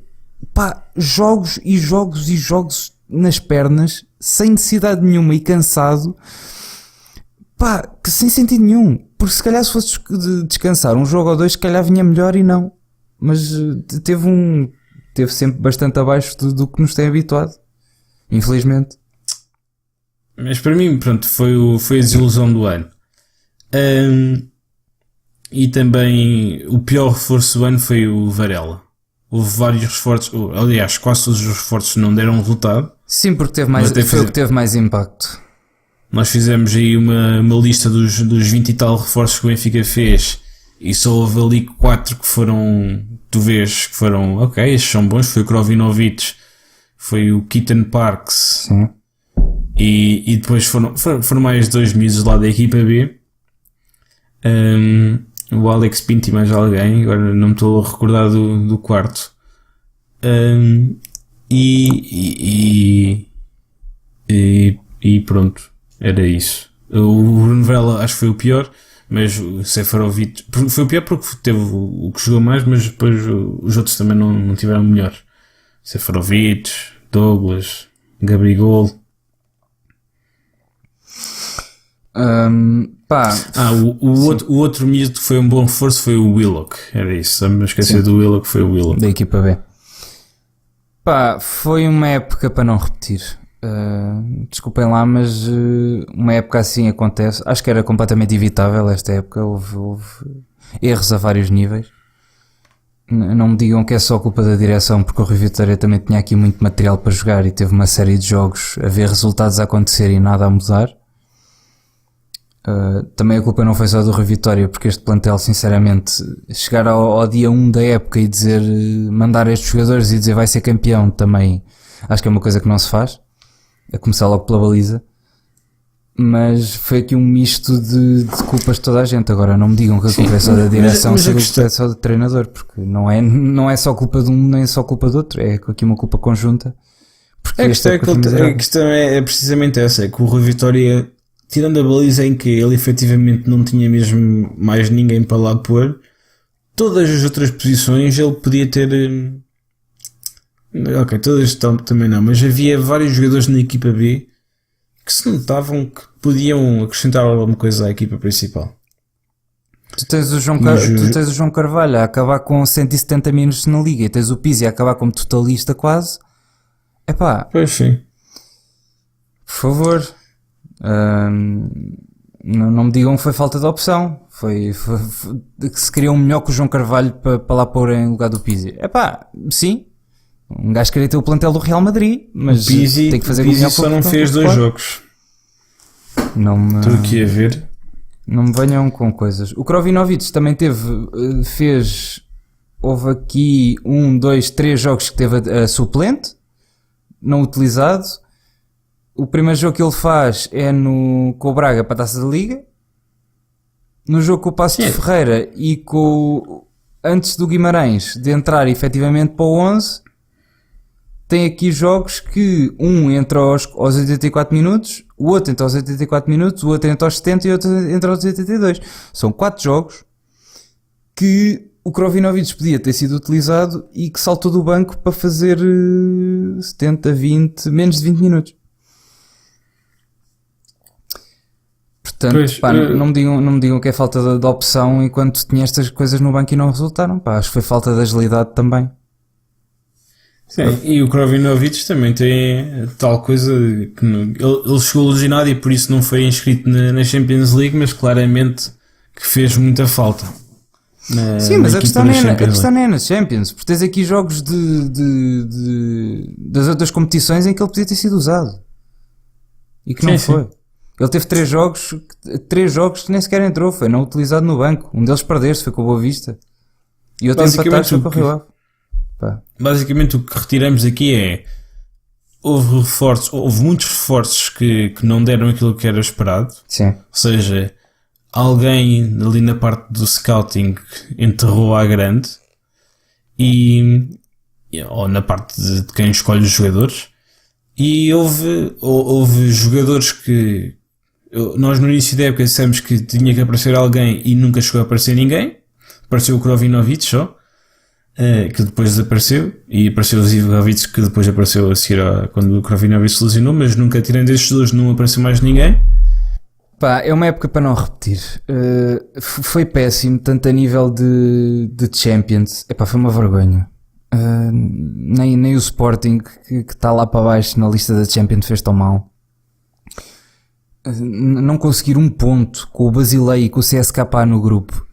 [SPEAKER 1] jogos e jogos e jogos nas pernas sem necessidade nenhuma e cansado, que sem sentido nenhum, porque se calhar se fosse descansar um jogo ou 2 se calhar vinha melhor e não, mas teve sempre bastante abaixo do que nos tem habituado, infelizmente.
[SPEAKER 2] Mas para mim, pronto, foi a desilusão do ano. E também o pior reforço do ano foi o Varela. Houve vários reforços, aliás, quase todos os reforços não deram resultado.
[SPEAKER 1] Sim, porque foi o que teve mais impacto.
[SPEAKER 2] Nós fizemos aí uma lista dos 20 e tal reforços que o Benfica fez e só houve ali 4 que foram, tu vês, que foram, ok, estes são bons. Foi o Krovinovic, foi o Keaton Parks.
[SPEAKER 1] Sim.
[SPEAKER 2] E depois foram mais 2 miúdos lá da equipa B. o Alex Pinto e mais alguém, agora não me estou a recordar do quarto. E pronto, era isso. O Bruno Varela acho que foi o pior, mas o Seferovic foi o pior porque teve o que jogou mais, mas depois os outros também não tiveram melhor. Seferovic, Douglas, Gabigol. O outro miúdo que foi um bom reforço foi o Willock. Era isso, só me esqueci do Willock, foi o Willock.
[SPEAKER 1] Da equipa B. Pá, foi uma época para não repetir. Desculpem lá, mas uma época assim acontece. Acho que era completamente evitável esta época. Houve erros a vários níveis. Não me digam que é só culpa da direção, porque o Rui Vitória também tinha aqui muito material para jogar e teve uma série de jogos a ver resultados a acontecer e nada a mudar. Também a culpa não foi só do Rui Vitória, porque este plantel, sinceramente, chegar ao dia 1 da época e dizer, mandar estes jogadores e dizer vai ser campeão, também acho que é uma coisa que não se faz, a começar logo pela baliza. Mas foi aqui um misto de culpas de toda a gente. Agora não me digam que a culpa é só da direção, se a culpa é só do treinador, porque não é só culpa de um nem só culpa do outro, é aqui uma culpa conjunta.
[SPEAKER 2] A questão é precisamente essa, é que o Rui Vitória, tirando a baliza em que ele efetivamente não tinha mesmo mais ninguém para lá pôr, todas as outras posições ele podia ter... Ok, todas também não, mas havia vários jogadores na equipa B que se notavam que podiam acrescentar alguma coisa à equipa principal.
[SPEAKER 1] Tu tens o João Carvalho a acabar com 170 minutos na liga e tens o Pizzi a acabar como totalista quase. Epá,
[SPEAKER 2] pois sim.
[SPEAKER 1] Por favor, não me digam que foi falta de opção. Foi que se queriam melhor que o João Carvalho para lá pôr em lugar do Pizzi. Epá, sim. Um gajo queria ter o plantel do Real Madrid, mas
[SPEAKER 2] Pizzi,
[SPEAKER 1] tem que fazer
[SPEAKER 2] o Pizzi só não fez 2 jogos. Estou aqui a ver.
[SPEAKER 1] Não me venham com coisas. O Krovinovic também houve aqui 1, 2, 3 jogos que teve a suplente, não utilizado. O primeiro jogo que ele faz é com o Braga para a Taça da Liga. No jogo com o Paços de Ferreira e antes do Guimarães de entrar efetivamente para o 11, tem aqui jogos que um entra aos 84 minutos, o outro entra aos 84 minutos, o outro entra aos 70 e o outro entra aos 82. São 4 jogos que o Krovinovic podia ter sido utilizado e que saltou do banco para fazer 70, 20, menos de 20 minutos. Portanto, não me digam que é falta de opção enquanto tinha estas coisas no banco e não resultaram. Acho que foi falta de agilidade também.
[SPEAKER 2] Sim, e o Krovinovic também tem tal coisa que ele chegou lesionado e por isso não foi inscrito na Champions League, mas claramente que fez muita falta.
[SPEAKER 1] Sim, mas a questão não é nas Champions, porque tens aqui jogos das outras competições em que ele podia ter sido usado e que não foi. Ele teve 3 jogos que nem sequer entrou, foi não utilizado no banco. Um deles perdeu-se, foi com o Boa Vista, e outro empataste, foi com o Rio Ave.
[SPEAKER 2] Basicamente o que retiramos aqui é houve muitos reforços que não deram aquilo que era esperado.
[SPEAKER 1] Sim.
[SPEAKER 2] Ou seja, alguém ali na parte do scouting enterrou à grande ou na parte de quem escolhe os jogadores, e houve jogadores que nós no início da época dissemos que tinha que aparecer alguém e nunca chegou a aparecer ninguém. Apareceu o Krovinovic só, que depois desapareceu, e apareceu o Zivakovic, que depois apareceu a seguir quando o Krovinovic se lesionou, mas nunca, tirando estes dois, não apareceu mais ninguém.
[SPEAKER 1] É uma época para não repetir. Foi péssimo, tanto a nível de Champions. Foi uma vergonha. Nem o Sporting, que está lá para baixo na lista da Champions, fez tão mal. Não conseguir um ponto com o Basileia e com o CSKA no grupo,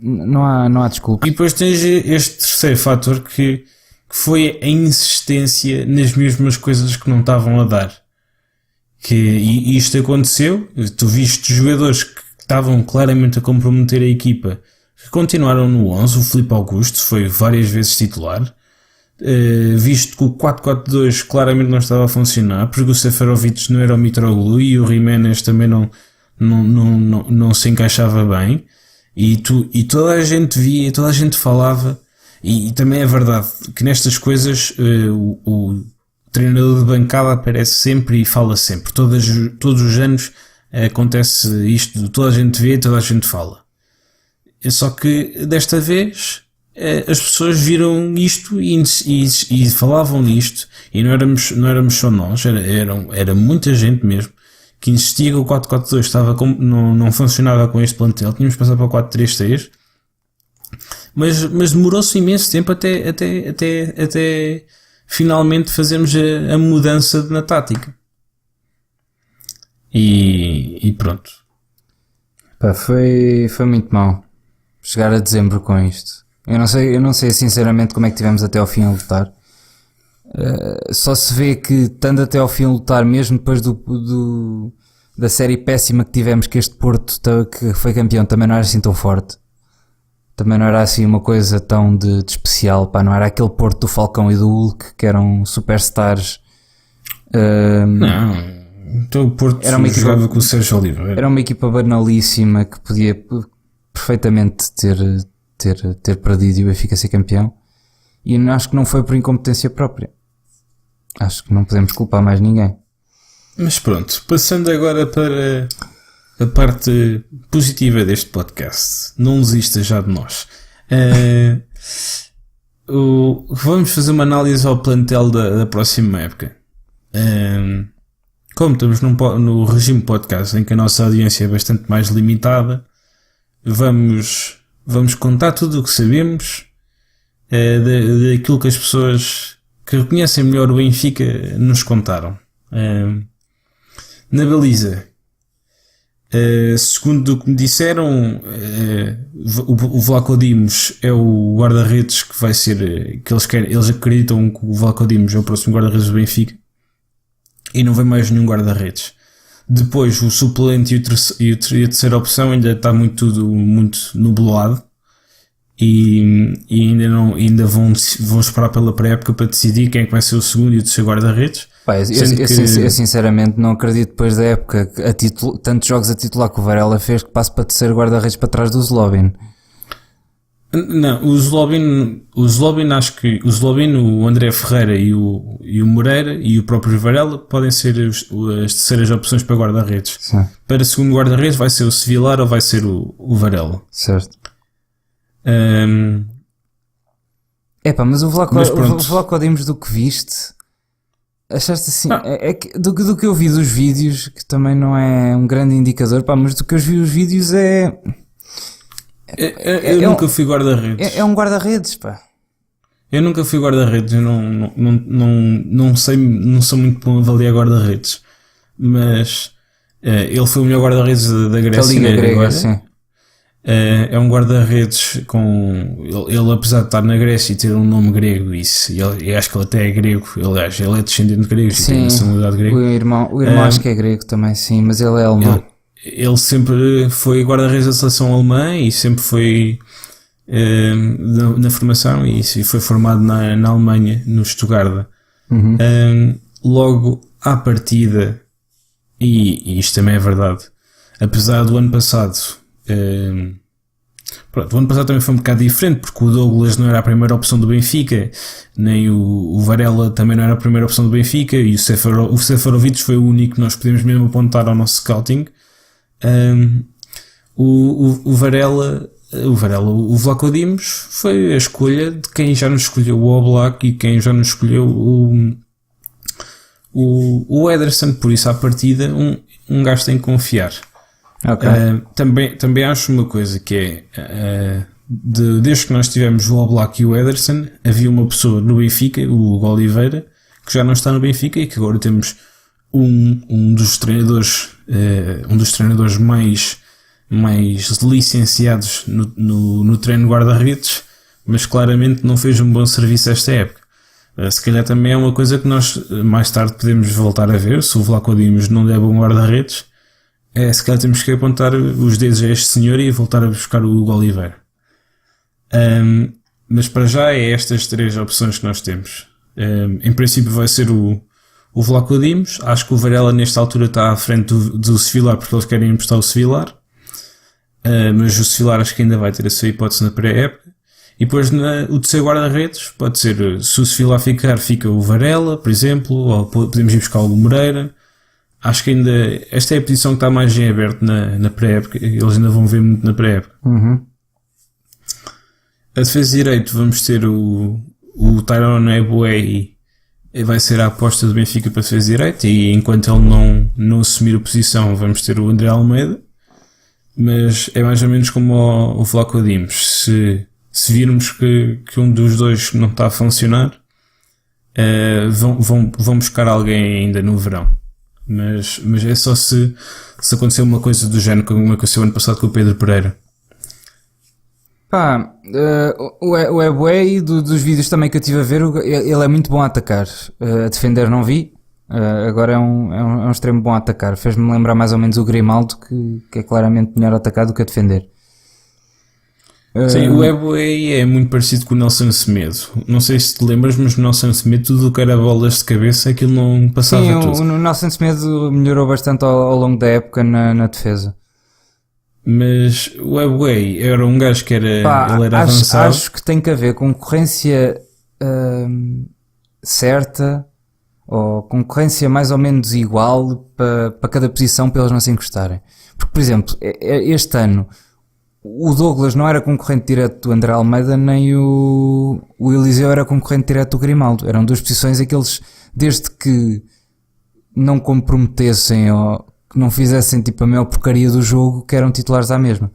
[SPEAKER 1] não há desculpa.
[SPEAKER 2] E depois tens este terceiro fator que foi a insistência nas mesmas coisas que não estavam a dar. E isto aconteceu, tu viste jogadores que estavam claramente a comprometer a equipa, que continuaram no 11, o Filipe Augusto foi várias vezes titular, visto que o 4-4-2 claramente não estava a funcionar, porque o Seferovic não era o Mitroglou e o Jiménez também não se encaixava bem. E toda a gente via, toda a gente falava, e também é verdade que nestas coisas o treinador de bancada aparece sempre e fala sempre. Todos os anos acontece isto, toda a gente vê, toda a gente fala. Só que desta vez as pessoas viram isto e falavam nisto, e não éramos só nós, era muita gente mesmo que insistia que o 4-4-2 não funcionava com este plantel. Tínhamos que passar para o 4-3-3, mas demorou-se imenso tempo até finalmente fazermos a mudança na tática. E pronto.
[SPEAKER 1] Pá, foi muito mau chegar a dezembro com isto. Eu não sei sinceramente como é que tivemos até ao fim a lutar. Só se vê que, estando até ao fim a lutar, mesmo depois da série péssima que tivemos, que este Porto que foi campeão também não era assim tão forte. Também não era assim uma coisa tão de especial, pá, não era aquele Porto do Falcão e do Hulk, que eram superstars.
[SPEAKER 2] Não, então o Porto jogava com o Sérgio Oliveira.
[SPEAKER 1] Era uma equipa banalíssima que podia perfeitamente ter perdido e o Benfica ser campeão. E acho que não foi por incompetência própria. Acho que não podemos culpar mais ninguém.
[SPEAKER 2] Mas pronto, passando agora para a parte positiva deste podcast. Não desista já de nós. Vamos fazer uma análise ao plantel da próxima época. Como estamos no regime podcast em que a nossa audiência é bastante mais limitada, vamos contar tudo o que sabemos daquilo que as pessoas que reconhecem melhor o Benfica nos contaram. Na baliza, segundo o que me disseram, o Vlaco Dimos é o guarda-redes que vai ser, que eles acreditam que o Vlaco Dimos é o próximo guarda-redes do Benfica, e não vem mais nenhum guarda-redes. Depois o suplente e a terceira opção ainda está tudo muito nublado, e ainda vão esperar pela pré-época para decidir quem é que vai ser o segundo e o terceiro guarda-redes.
[SPEAKER 1] Pá, eu sinceramente não acredito, depois da época tantos jogos a titular que o Varela fez, que passe para terceiro guarda-redes para trás do Zlobin.
[SPEAKER 2] Não, o Zlobin, acho que o Zlobin, o André Ferreira e o Moreira e o próprio Varela podem ser as terceiras opções para guarda-redes.
[SPEAKER 1] Sim.
[SPEAKER 2] Para segundo guarda-redes vai ser o Sevilar ou vai ser o Varela.
[SPEAKER 1] Certo. Mas o Vlaco Dimos, do que viste, achaste assim? Do que eu vi dos vídeos, que também não é um grande indicador, mas do que eu vi os vídeos
[SPEAKER 2] eu nunca fui guarda-redes.
[SPEAKER 1] É um guarda-redes, pá.
[SPEAKER 2] Eu nunca fui guarda-redes, eu não sou muito bom a avaliar guarda-redes, mas ele foi o melhor guarda-redes da Grécia.
[SPEAKER 1] Da Liga Grega, sim.
[SPEAKER 2] É um guarda-redes ele apesar de estar na Grécia e ter um nome grego, eu acho que ele até é grego, aliás, ele é descendente de gregos e tem nacionalidade grega.
[SPEAKER 1] O irmão acho que é grego também, sim, mas ele é alemão.
[SPEAKER 2] Ele sempre foi guarda-redes da seleção alemã e sempre foi na formação, e foi formado na Alemanha, no Stuttgart. Logo à partida, e isto também é verdade, apesar do ano passado, o ano passado também foi um bocado diferente, porque o Douglas não era a primeira opção do Benfica, nem o Varela também não era a primeira opção do Benfica, e o Seferovic foi o único que nós podemos mesmo apontar ao nosso scouting. O Vlaco Dimos foi a escolha de quem já nos escolheu o Oblak e quem já nos escolheu o Ederson, por isso à partida um gajo tem que confiar.
[SPEAKER 1] Okay.
[SPEAKER 2] Também acho uma coisa que é desde que nós tivemos o Oblak e o Ederson, havia uma pessoa no Benfica, o Hugo Oliveira, que já não está no Benfica, e que agora temos um dos treinadores mais licenciados no treino guarda-redes, mas claramente não fez um bom serviço esta época. Se calhar também é uma coisa que nós mais tarde podemos voltar a ver, se o Vlaco Dimos não der bom guarda-redes, se calhar temos que apontar os dedos a este senhor e voltar a buscar o Hugo Oliveira. Mas para já é estas três opções que nós temos. Em princípio vai ser o Vlaco Dimos. Acho que o Varela nesta altura está à frente do Sevilar, porque eles querem emprestar o Sevilar. mas o Cilar acho que ainda vai ter a sua hipótese na pré-época. E depois o terceiro guarda-redes pode ser, se o Cilar ficar, fica o Varela, por exemplo, ou podemos ir buscar o Moreira. Acho que ainda esta é a posição que está mais em aberto na pré-época. Eles ainda vão ver muito na pré-época. A defesa de direito vamos ter o Tyrone Eboe, vai ser a aposta do Benfica para a defesa de direito, e enquanto ele não assumir a posição vamos ter o André Almeida. Mas é mais ou menos como o Vlaco Dimos. Se virmos que um dos dois não está a funcionar, vão buscar alguém ainda no verão. Mas é só se acontecer uma coisa do género como aconteceu ano passado com o Pedro Pereira.
[SPEAKER 1] Pá, o Eboe, dos vídeos também que eu estive a ver, ele é muito bom a atacar. A defender não vi. Agora é um extremo bom a atacar. Fez-me lembrar mais ou menos o Grimaldo, que é claramente melhor a atacar do que a defender.
[SPEAKER 2] Sim, o Eboe é muito parecido com o Nelson Semedo. Não sei se te lembras, mas o Nelson Semedo, tudo o que era bolas de cabeça, aquilo não passava.
[SPEAKER 1] Sim,
[SPEAKER 2] tudo.
[SPEAKER 1] O Nelson Semedo melhorou bastante ao longo da época na defesa.
[SPEAKER 2] Mas o Eboe era um gajo que ele era avançado.
[SPEAKER 1] Acho que tem que haver concorrência certa, ou concorrência mais ou menos igual para cada posição, para eles não se encostarem. Porque, por exemplo, este ano o Douglas não era concorrente direto do André Almeida, nem o Eliseu era concorrente direto do Grimaldo. Eram duas posições em que eles, desde que não comprometessem ou que não fizessem tipo a maior porcaria do jogo, que eram titulares à mesma.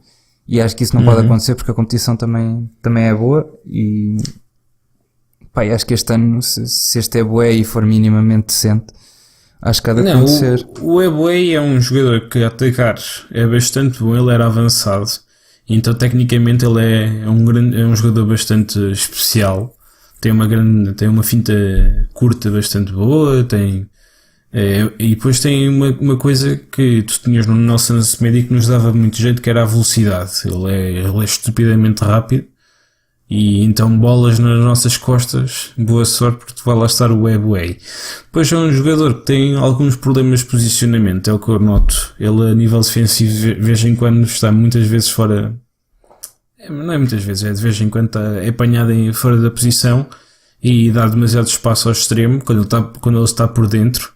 [SPEAKER 1] E acho que isso não pode acontecer, porque a competição também é boa. E pá, acho que este ano, se este Eboe for minimamente decente, acho que há de acontecer.
[SPEAKER 2] O Eboe é um jogador que a atacar é bastante bom. Ele era avançado, então tecnicamente ele é um jogador bastante especial. Tem uma finta curta bastante boa, e depois tem uma coisa que tu tinhas no Nelson Semedo que nos dava muito jeito, que era a velocidade. Ele é estupidamente rápido, e então bolas nas nossas costas, boa sorte, porque tu vai lá estar o Eboe. Depois é um jogador que tem alguns problemas de posicionamento, é o que eu noto. Ele a nível defensivo, de vez em quando está muitas vezes fora, não é muitas vezes, é de vez em quando é apanhado fora da posição e dá demasiado espaço ao extremo. Quando ele está por dentro,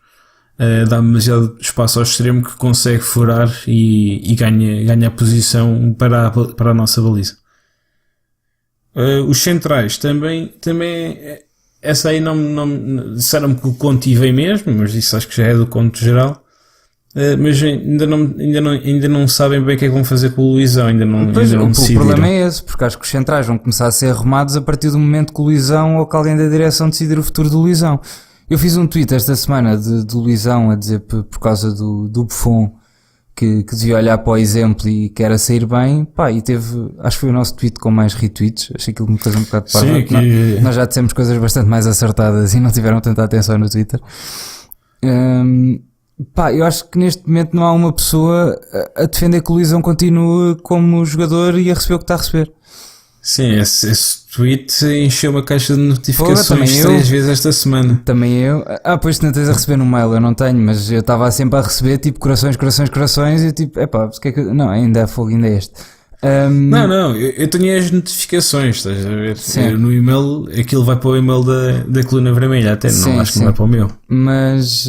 [SPEAKER 2] dá demasiado espaço ao extremo, que consegue furar e ganha a posição para a nossa baliza. Os centrais também essa aí não disseram-me que o Conte vem mesmo, mas isso acho que já é do conto geral. Mas ainda não sabem bem o que é que vão fazer com o Luizão, ainda não decidiram.
[SPEAKER 1] O problema é esse, porque acho que os centrais vão começar a ser arrumados a partir do momento que o Luizão ou que alguém da direção decidir o futuro do Luizão. Eu fiz um tweet esta semana do Luizão a dizer por causa do Buffon que devia olhar para o exemplo e que era sair bem, pá, e teve, acho que foi o nosso tweet com mais retweets. Achei aquilo uma coisa um bocado parva. Nós já dissemos coisas bastante mais acertadas e não tiveram tanta atenção no Twitter. Pá, eu acho que neste momento não há uma pessoa a defender que o Luizão continue como jogador e a receber o que está a receber.
[SPEAKER 2] Sim, esse tweet encheu uma caixa de notificações 6 vezes esta semana.
[SPEAKER 1] Também eu. Pois tu não tens a receber no mail, eu não tenho, mas eu estava sempre a receber tipo corações e eu tipo, porque é que não, ainda é fogo, ainda é este.
[SPEAKER 2] Não, eu tenho as notificações, estás a ver? No e-mail, aquilo vai para o e-mail da coluna vermelha, até não, acho que não vai para o meu.
[SPEAKER 1] Mas,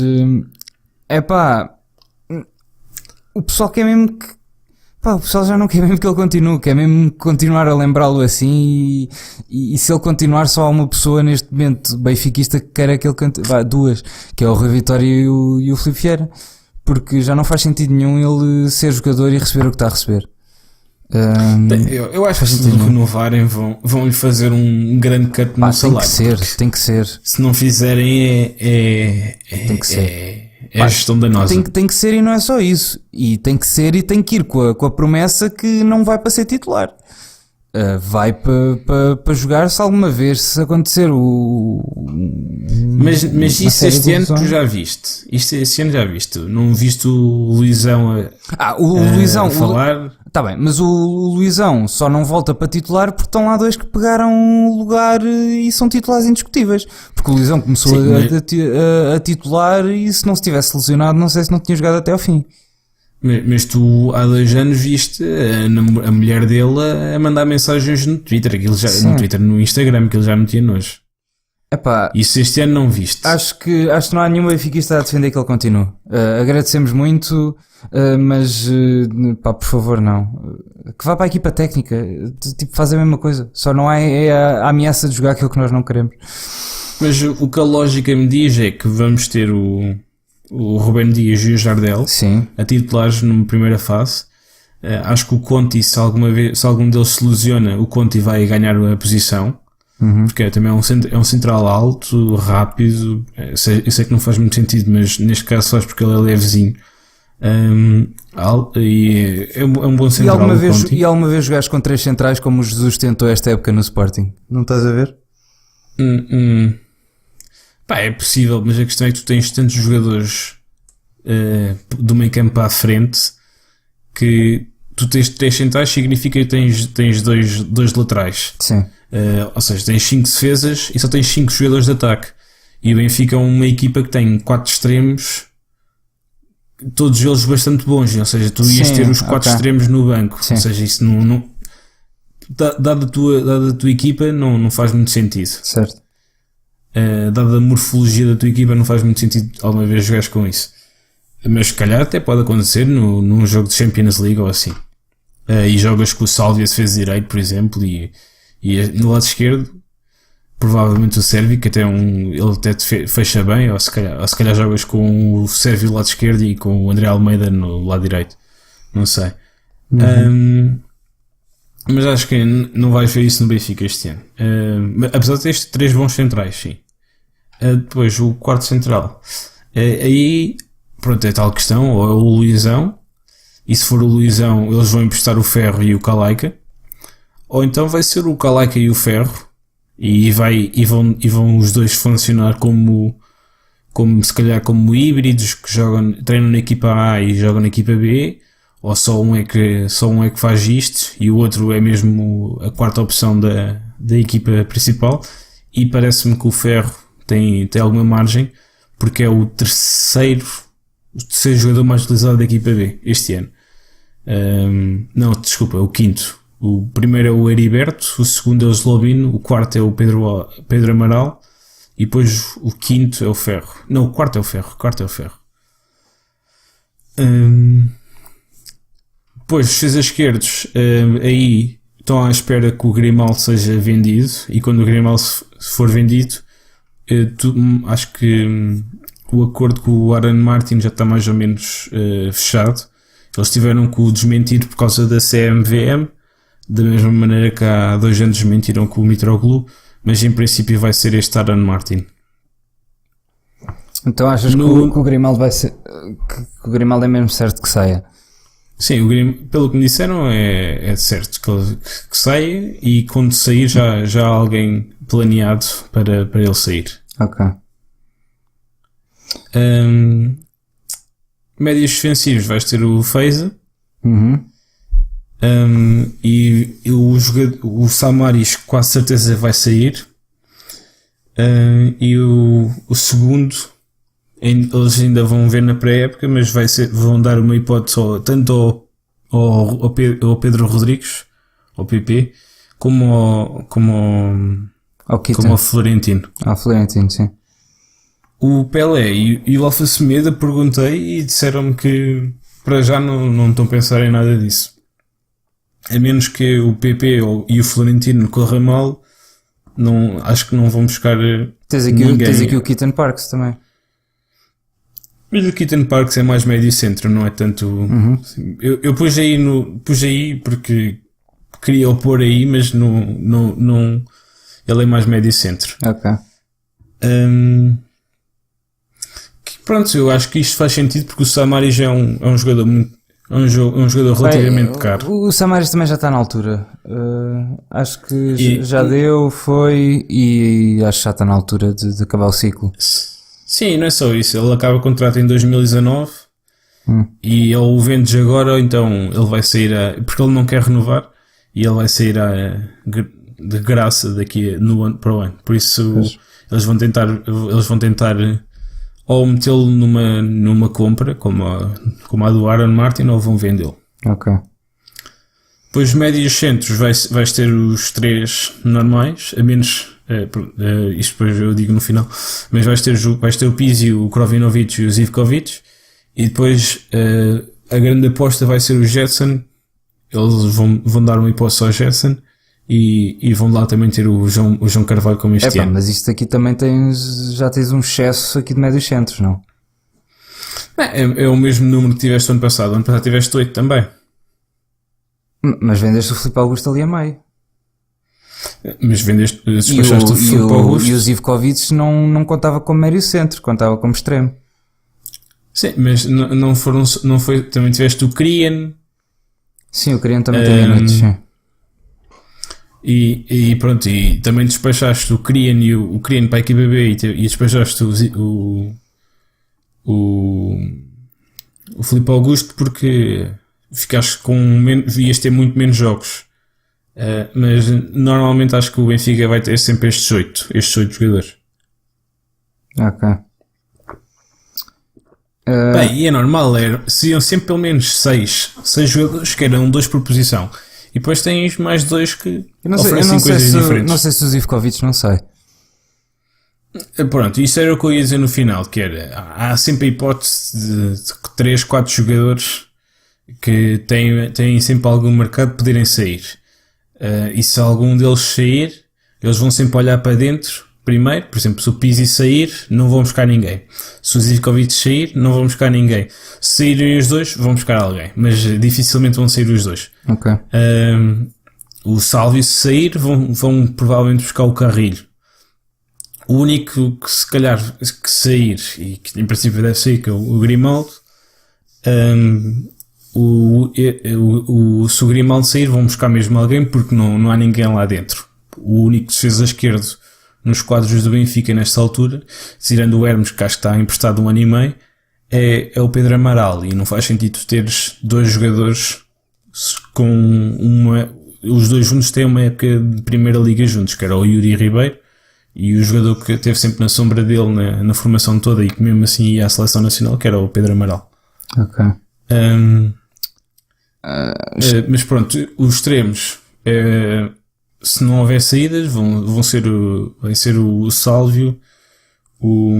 [SPEAKER 1] o pessoal quer mesmo que, o pessoal já não quer mesmo que ele continue, quer mesmo continuar a lembrá-lo assim, e se ele continuar, só há uma pessoa neste momento benfiquista que quer que ele continue, duas, que é o Rui Vitória e o Filipe Vieira, porque já não faz sentido nenhum ele ser jogador e receber o que está a receber.
[SPEAKER 2] Eu acho que se lhe renovarem vão lhe fazer um grande cut no salário.
[SPEAKER 1] Tem que ser.
[SPEAKER 2] Se não fizerem tem que ser. É a gestão danosa.
[SPEAKER 1] Tem que ser, e não é só isso. E tem que ser, e tem que ir com a promessa que não vai para ser titular. Vai para jogar se alguma vez, se acontecer
[SPEAKER 2] Mas isso este ano tu já viste. Este ano já viste. Não viste o Luizão
[SPEAKER 1] Luizão
[SPEAKER 2] a falar.
[SPEAKER 1] Está bem, mas o Luizão só não volta para titular porque estão lá dois que pegaram o lugar e são titulares indiscutíveis. Porque o Luizão começou a titular, e se não se tivesse lesionado, não sei se não tinha jogado até ao fim.
[SPEAKER 2] Mas tu há 2 anos viste a mulher dele a mandar mensagens no Twitter, no Twitter, no Instagram, que ele já metia nojo.
[SPEAKER 1] Epá,
[SPEAKER 2] Isso este ano não viste.
[SPEAKER 1] acho que não há nenhum benfiquista a defender que ele continue. Agradecemos muito, mas pá, por favor, não. Que vá para a equipa técnica, tipo, faz a mesma coisa. Só não há a ameaça de jogar aquilo que nós não queremos.
[SPEAKER 2] Mas o que a lógica me diz é que vamos ter o Rubén Dias e o Jardel
[SPEAKER 1] Sim.
[SPEAKER 2] a titulares numa primeira fase. Acho que o Conti, se algum deles se lesiona, o Conti vai ganhar a posição. Porque também é um central alto, rápido. Eu sei que não faz muito sentido, mas neste caso faz porque ele é levezinho. E é um bom central.
[SPEAKER 1] E alguma vez jogaste com 3 centrais como o Jesus tentou esta época no Sporting? Não estás a ver?
[SPEAKER 2] Pá, é possível, mas a questão é que tu tens tantos jogadores do meio campo à frente que tu tens 3 centrais, significa que tens dois laterais.
[SPEAKER 1] Sim.
[SPEAKER 2] Ou seja, tens 5 defesas e só tens 5 jogadores de ataque. E o Benfica é uma equipa que tem 4 extremos, todos eles bastante bons. Ou seja, tu ias ter os 4 extremos no banco.
[SPEAKER 1] Sim.
[SPEAKER 2] Ou seja, isso não dada a tua equipa, não faz muito sentido.
[SPEAKER 1] Certo.
[SPEAKER 2] Dada a morfologia da tua equipa, não faz muito sentido alguma vez jogares com isso. Mas se calhar até pode acontecer num jogo de Champions League ou assim. E jogas com o Sálvia defesa direito, por exemplo, e no lado esquerdo provavelmente o Sérvio, que ele até te fecha bem, ou se calhar jogas com o Sérvio no lado esquerdo e com o André Almeida no lado direito, não sei. Mas acho que não vais ver isso no Benfica este ano, apesar de ter 3 bons centrais, sim. Depois o quarto central, aí pronto, é tal questão, ou é o Luizão, e se for o Luizão eles vão emprestar o Ferro e o Calaica, ou então vai ser o Calaica e o Ferro, e vão os dois funcionar como se calhar como híbridos que treinam na equipa A e jogam na equipa B, ou só um é que faz isto e o outro é mesmo a quarta opção da equipa principal. E parece-me que o Ferro tem alguma margem, porque é o terceiro jogador mais utilizado da equipa B este ano. Não, desculpa, o quinto. O primeiro é o Heriberto, o segundo é o Zlobin, o quarto é o Pedro Amaral e depois o quinto é o Ferro. Não, o quarto é o Ferro. Depois, os defesas esquerdos, aí estão à espera que o Grimaldo seja vendido, e quando o Grimaldo for vendido, acho que o acordo com o Aaron Martin já está mais ou menos fechado. Eles tiveram que o desmentir por causa da CMVM, da mesma maneira que há 2 anos desmentiram com o Mitroglou, mas em princípio vai ser este Aaron Martin.
[SPEAKER 1] Então achas que o Grimaldo vai ser, que o Grimaldo é mesmo certo que saia?
[SPEAKER 2] Sim, pelo que me disseram é certo que saia, e quando sair já há alguém planeado para ele sair.
[SPEAKER 1] Ok.
[SPEAKER 2] Médios defensivos vais ter o Feiza. E o Samaris quase certeza vai sair. E o segundo eles ainda vão ver na pré-época, mas vão dar uma hipótese tanto ao Pedro Rodrigues, ao PP, como ao Florentino.
[SPEAKER 1] Ao Florentino, sim.
[SPEAKER 2] O Pelé e o Alfa Semedo perguntei e disseram-me que para já não estão a pensar em nada disso. A menos que o PP e o Florentino corra mal, acho que não vão buscar ninguém.
[SPEAKER 1] Tens aqui o Keaton Parks também.
[SPEAKER 2] Mas o Keaton Parks é mais médio centro, não é tanto... Eu pus aí porque queria o pôr aí, mas não ele é mais médio centro.
[SPEAKER 1] Ok.
[SPEAKER 2] Pronto, eu acho que isto faz sentido porque o Samaris é um jogador muito... É um jogador relativamente caro.
[SPEAKER 1] O Samaris também já está na altura. Acho que já deu, foi, e acho que já está na altura de acabar o ciclo.
[SPEAKER 2] Sim, não é só isso. Ele acaba o contrato em 2019 e ele o vendes agora, então ele vai sair porque ele não quer renovar, e ele vai sair de graça daqui para o ano. Por isso eles vão tentar ou metê-lo numa compra, como a do Aaron Martin, ou vão vendê-lo.
[SPEAKER 1] Ok.
[SPEAKER 2] Depois, médios centros, vais ter os 3 normais, a menos, isto depois eu digo no final, mas vais ter o Pizzi, o Krovinovic e o Zivkovic, e depois a grande aposta vai ser o Jetson. Eles vão dar uma hipótese ao Jetson e vão lá também ter o João Carvalho como este ano.
[SPEAKER 1] Mas isto aqui também já tens um excesso aqui de médios centros, não?
[SPEAKER 2] É o mesmo número que tiveste ano passado. Ano passado tiveste 8 também.
[SPEAKER 1] Mas vendeste o Filipe Augusto ali a meio.
[SPEAKER 2] Mas despachaste o Filipe Augusto.
[SPEAKER 1] E o Zivkovic não contava como médio centro, contava como extremo.
[SPEAKER 2] Sim, mas não foi. Também tiveste o Krian.
[SPEAKER 1] Sim, o Krian também tem minutos, sim.
[SPEAKER 2] E pronto, e também despachaste o Krian e o Krian para a equipa B e despachaste o Filipe Augusto porque ficaste ias ter muito menos jogos. Mas normalmente acho que o Benfica vai ter sempre estes 8 jogadores.
[SPEAKER 1] Ok.
[SPEAKER 2] Bem, e é normal, seriam sempre pelo menos 6 jogadores, que eram 2 por posição. E depois tens mais 2 que oferecem coisas diferentes.
[SPEAKER 1] Não sei se o Zivkovic, não sei.
[SPEAKER 2] Pronto, isso era o que eu ia dizer no final, que era, há sempre a hipótese de 3, 4 jogadores que têm sempre algum mercado de poderem sair. E se algum deles sair, eles vão sempre olhar para dentro primeiro. Por exemplo, se o Pizzi sair, não vão buscar ninguém. Se o Zivkovic sair, não vão buscar ninguém. Se saírem os 2, vão buscar alguém, mas dificilmente vão sair os 2.
[SPEAKER 1] Ok.
[SPEAKER 2] O Sálvio, se sair, vão provavelmente buscar o Carrilho. O único que se calhar que sair, e que em princípio deve sair, que é o Grimaldo. Se o Grimaldo sair, vão buscar mesmo alguém, porque não há ninguém lá dentro. O único defesa esquerdo nos quadros do Benfica nesta altura, tirando o Hermes, que acho que está emprestado 1 ano e meio, é o Pedro Amaral, e não faz sentido teres 2 jogadores com os 2 juntos têm uma época de Primeira Liga juntos, que era o Yuri Ribeiro, e o jogador que esteve sempre na sombra dele na formação toda e que mesmo assim ia à seleção nacional, que era o Pedro Amaral.
[SPEAKER 1] Ok.
[SPEAKER 2] Mas pronto, os extremos, se não houver saídas, vai ser o Sálvio, o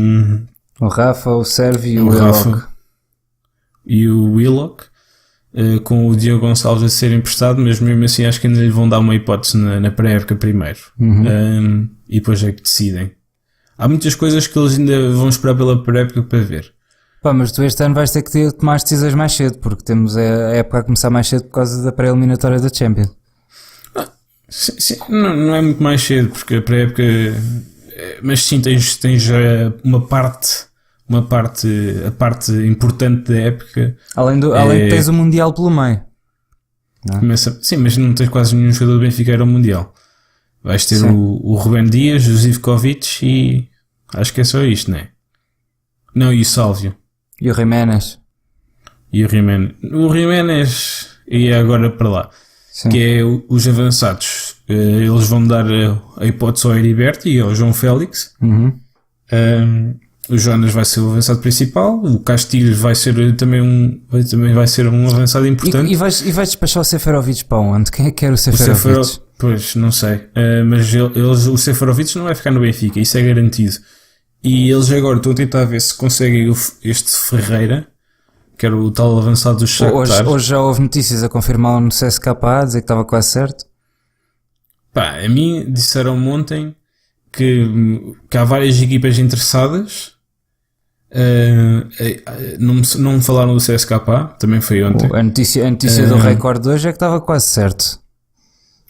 [SPEAKER 1] Rafa, o Sérvio e o
[SPEAKER 2] Rafa
[SPEAKER 1] Willock.
[SPEAKER 2] E o Willock, com o Diogo Gonçalves a ser emprestado, mas mesmo assim acho que ainda lhe vão dar uma hipótese na pré-época primeiro. E depois é que decidem. Há muitas coisas que eles ainda vão esperar pela pré-época para ver.
[SPEAKER 1] Mas tu este ano vais ter que tomar as decisões mais cedo, porque temos a época a começar mais cedo por causa da pré-eliminatória da Champions.
[SPEAKER 2] Sim, não é muito mais cedo, porque a pré-época... Mas sim, tens a parte importante da época.
[SPEAKER 1] Além de tens o Mundial pelo meio.
[SPEAKER 2] Sim, mas não tens quase nenhum jogador do Benfica era o Mundial. Vais ter o Rubén Dias, o Zivkovic e... Acho que é só isto, não é? Não, e o Sálvio.
[SPEAKER 1] E o Jiménez.
[SPEAKER 2] O Jiménez ia agora para lá. Sim. Que é os avançados. Eles vão dar a hipótese ao Heriberto e ao João Félix. O Jonas vai ser o avançado principal. O Castilho vai ser também vai ser um avançado importante.
[SPEAKER 1] E vais despachar o Seferovic para onde? Quem é que quer o Seferovic?
[SPEAKER 2] Pois, não sei. Mas o Seferovic não vai ficar no Benfica. Isso é garantido. E eles agora estão a tentar ver se conseguem este Ferreira, que era o tal avançado do Shakhtar.
[SPEAKER 1] Hoje já houve notícias a confirmar no CSKA, a dizer que estava quase certo.
[SPEAKER 2] A mim disseram ontem que há várias equipas interessadas. Não me falaram do CSKA, também foi ontem.
[SPEAKER 1] A notícia do Record de hoje é que estava quase certo.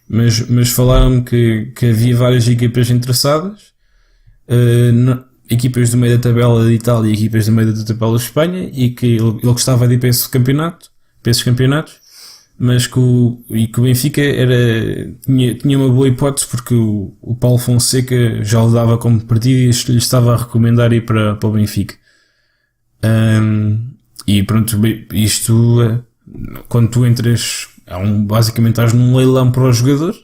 [SPEAKER 2] Mas falaram-me que havia várias equipas interessadas. Equipas do meio da tabela de Itália e equipas do meio da tabela de Espanha, e que ele gostava de ir para esses campeonatos, mas que o Benfica tinha uma boa hipótese, porque o Paulo Fonseca já o dava como partido e lhe estava a recomendar ir para o Benfica. E pronto, isto, quando tu entras, basicamente estás num leilão para o jogador,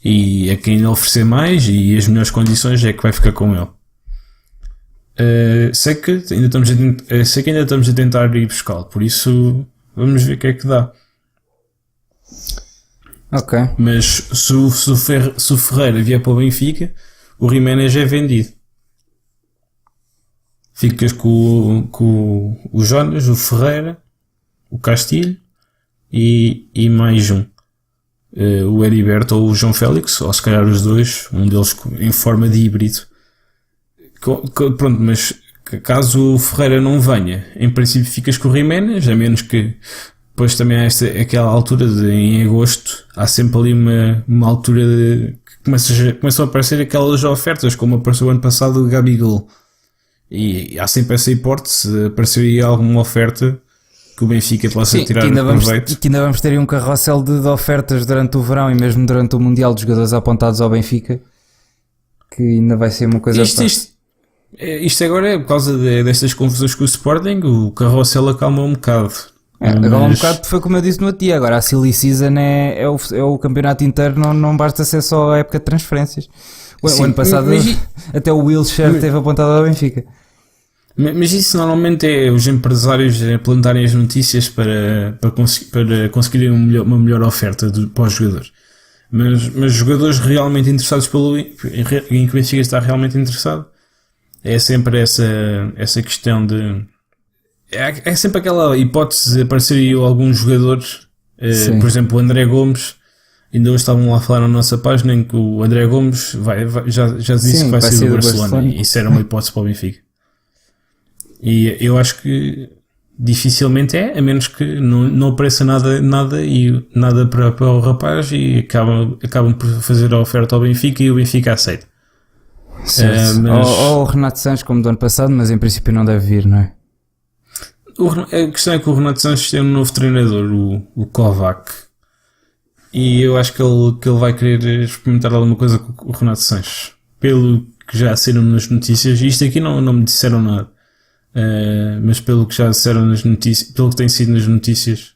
[SPEAKER 2] e a quem lhe oferecer mais e as melhores condições é que vai ficar com ele. Sei que ainda estamos a tentar ir buscá-lo, por isso vamos ver o que é que dá.
[SPEAKER 1] Ok.
[SPEAKER 2] Mas se o Ferreira vier para o Benfica, o Jiménez é vendido. Ficas com o Jonas, o Ferreira, o Castilho e mais um. O Heriberto ou o João Félix, ou se calhar os dois, um deles em forma de híbrido. Pronto, mas caso o Ferreira não venha, em princípio ficas com o Jiménez, a menos que depois também há aquela altura em agosto, há sempre ali uma altura que começam a aparecer aquelas ofertas, como apareceu ano passado o Gabigol. E há sempre essa hipótese, se aparecer aí alguma oferta que o Benfica possa tirar proveito.
[SPEAKER 1] Que ainda vamos ter aí um carrossel de ofertas durante o verão e mesmo durante o Mundial de jogadores apontados ao Benfica, que ainda vai ser uma coisa...
[SPEAKER 2] Isto agora é por causa destas confusões com o Sporting, o carrossel acalma um bocado.
[SPEAKER 1] Agora um bocado foi como eu disse no outro dia, agora a Silly Season é o campeonato inteiro, não basta ser só a época de transferências. O ano passado até o Wilshere esteve apontado ao Benfica.
[SPEAKER 2] Mas isso normalmente é os empresários plantarem as notícias para conseguirem uma melhor oferta para os jogadores. Mas jogadores realmente interessados em que o Benfica está realmente interessado, é sempre essa questão de... É sempre aquela hipótese de aparecer aí alguns jogadores, por exemplo o André Gomes, ainda hoje estavam lá a falar na nossa página em que o André Gomes já disse que vai ser do Barcelona, e isso era uma hipótese para o Benfica. E eu acho que dificilmente a menos que não apareça nada para o rapaz e acabam por fazer a oferta ao Benfica e o Benfica aceita.
[SPEAKER 1] Ou o Renato Sanches como do ano passado, mas em princípio não deve vir, não é?
[SPEAKER 2] A questão é que o Renato Sanches tem um novo treinador, o Kovac, e eu acho que ele vai querer experimentar alguma coisa com o Renato Sanches, pelo que já saíram nas notícias. Isto aqui não me disseram nada, mas pelo que já disseram nas notícias, pelo que tem sido nas notícias,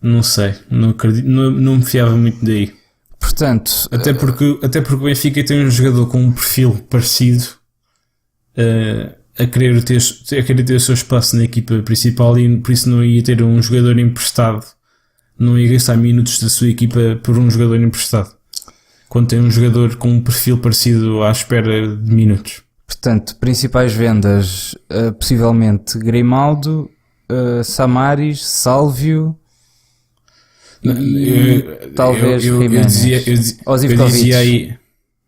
[SPEAKER 2] não sei, não acredito, não me fiava muito daí.
[SPEAKER 1] Portanto,
[SPEAKER 2] até porque o Benfica tem um jogador com um perfil parecido, a querer ter o seu espaço na equipa principal, e por isso não ia ter um jogador emprestado, não ia gastar minutos da sua equipa por um jogador emprestado, quando tem um jogador com um perfil parecido à espera de minutos.
[SPEAKER 1] Portanto, principais vendas, possivelmente Grimaldo, Samaris, Sálvio, talvez Jiménez,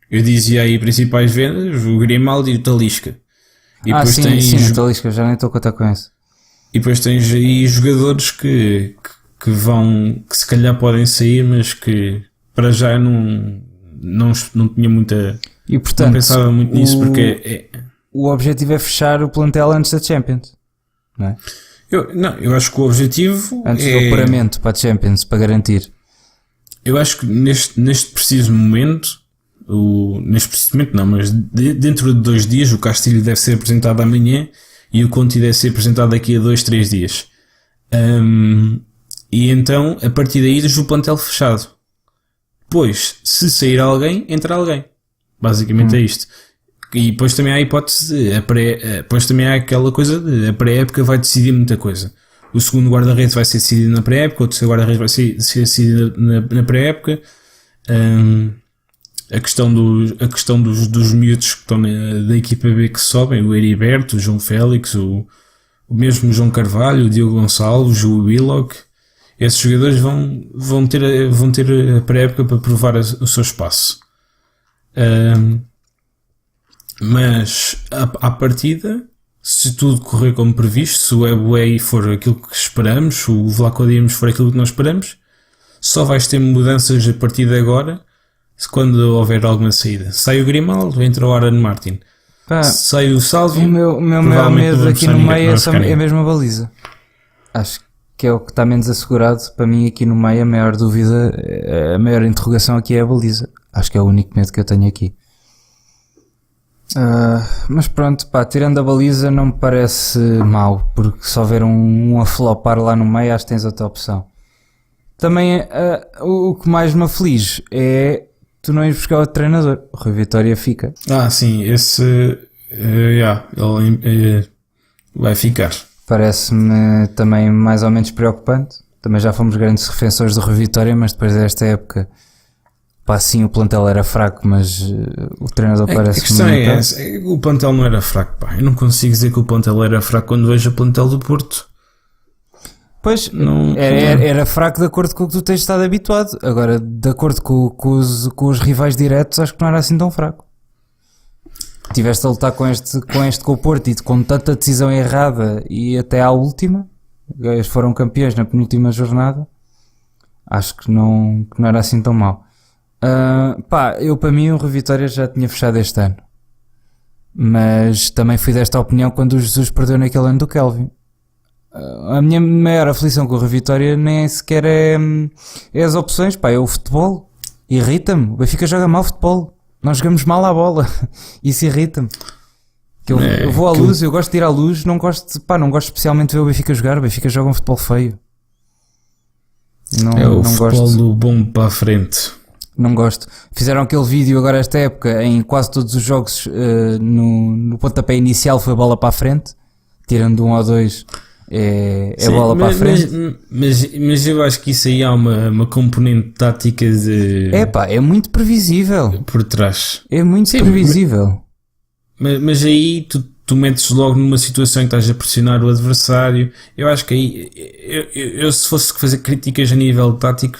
[SPEAKER 2] eu dizia aí principais vendas, o Grimaldo e o Talisca. E depois
[SPEAKER 1] sim, o Talisca, já nem estou a contar com isso.
[SPEAKER 2] E depois tens aí jogadores que se calhar podem sair, mas que para já não tinha muita...
[SPEAKER 1] E portanto,
[SPEAKER 2] não pensava muito nisso, porque
[SPEAKER 1] o objetivo é fechar o plantel antes da Champions, não é?
[SPEAKER 2] Eu acho que o objetivo
[SPEAKER 1] antes do apuramento para a Champions, para garantir.
[SPEAKER 2] Eu acho que neste preciso momento, mas dentro de 2 dias, o Castilho deve ser apresentado amanhã e o Conti deve ser apresentado daqui a 2-3 dias. E então, a partir daí, deixo o plantel fechado. Depois, se sair alguém, entra alguém. Basicamente é isto. E depois também há a hipótese depois também há aquela coisa de a pré-época vai decidir muita coisa. O segundo guarda-redes vai ser decidido na pré-época, o terceiro guarda-redes vai ser decidido na pré-época. A questão dos miúdos que estão da equipa B que sobem, o Heriberto, o João Félix, o mesmo João Carvalho, o Diogo Gonçalves, o Willock, esses jogadores vão ter a pré-época para provar o seu espaço. Mas à partida, se tudo correr como previsto, se o Eboué for aquilo que esperamos, o Vlaco Dimos for aquilo que nós esperamos, só vais ter mudanças a partir de agora, quando houver alguma saída. Sai o Grimaldo, entra o Aaron Martin. Sai o Sálvio.
[SPEAKER 1] O meu maior medo aqui no meio é mesmo a baliza. Acho que é o que está menos assegurado. Para mim aqui no meio a maior dúvida, a maior interrogação aqui é a baliza. Acho que é o único medo que eu tenho aqui. Mas pronto, tirando a baliza não me parece mau, porque se houver um a flopar lá no meio, acho que tens outra opção. Também o que mais me aflige é tu não ires buscar o treinador. O Rui Vitória fica.
[SPEAKER 2] Sim, esse Ele vai ficar.
[SPEAKER 1] Parece-me também mais ou menos preocupante. Também já fomos grandes defensores do Rui Vitória, mas depois desta época, pá, sim, o plantel era fraco, mas o treinador parece-me...
[SPEAKER 2] A questão é essa, o plantel não era fraco, pá. Eu não consigo dizer que o plantel era fraco quando vejo o plantel do Porto.
[SPEAKER 1] Pois, era fraco de acordo com o que tu tens estado habituado. Agora, de acordo com os rivais diretos, acho que não era assim tão fraco. Tiveste a lutar com o Porto e com tanta decisão errada e até à última, eles foram campeões na penúltima jornada, acho que não era assim tão mau. Para mim o Rui Vitória já tinha fechado este ano, mas também fui desta opinião quando o Jesus perdeu naquele ano do Kelvin. A minha maior aflição com o Rui Vitória nem sequer é as opções, pá, é o futebol. Irrita-me, o Benfica joga mal futebol. Nós jogamos mal à bola. Isso irrita-me. Eu vou à luz, eu gosto de ir à luz, não gosto especialmente de ver o Benfica jogar. O Benfica joga um futebol feio.
[SPEAKER 2] O futebol do bom para a frente.
[SPEAKER 1] Não gosto. Fizeram aquele vídeo agora esta época em quase todos os jogos, no pontapé inicial foi a bola para a frente, tirando um ou dois. Sim, bola para a frente.
[SPEAKER 2] Mas eu acho que isso aí há uma componente tática de...
[SPEAKER 1] É muito previsível.
[SPEAKER 2] Por trás.
[SPEAKER 1] É muito previsível.
[SPEAKER 2] Mas aí tu metes logo numa situação em que estás a pressionar o adversário. Eu acho que aí... Eu se fosse fazer críticas a nível tático,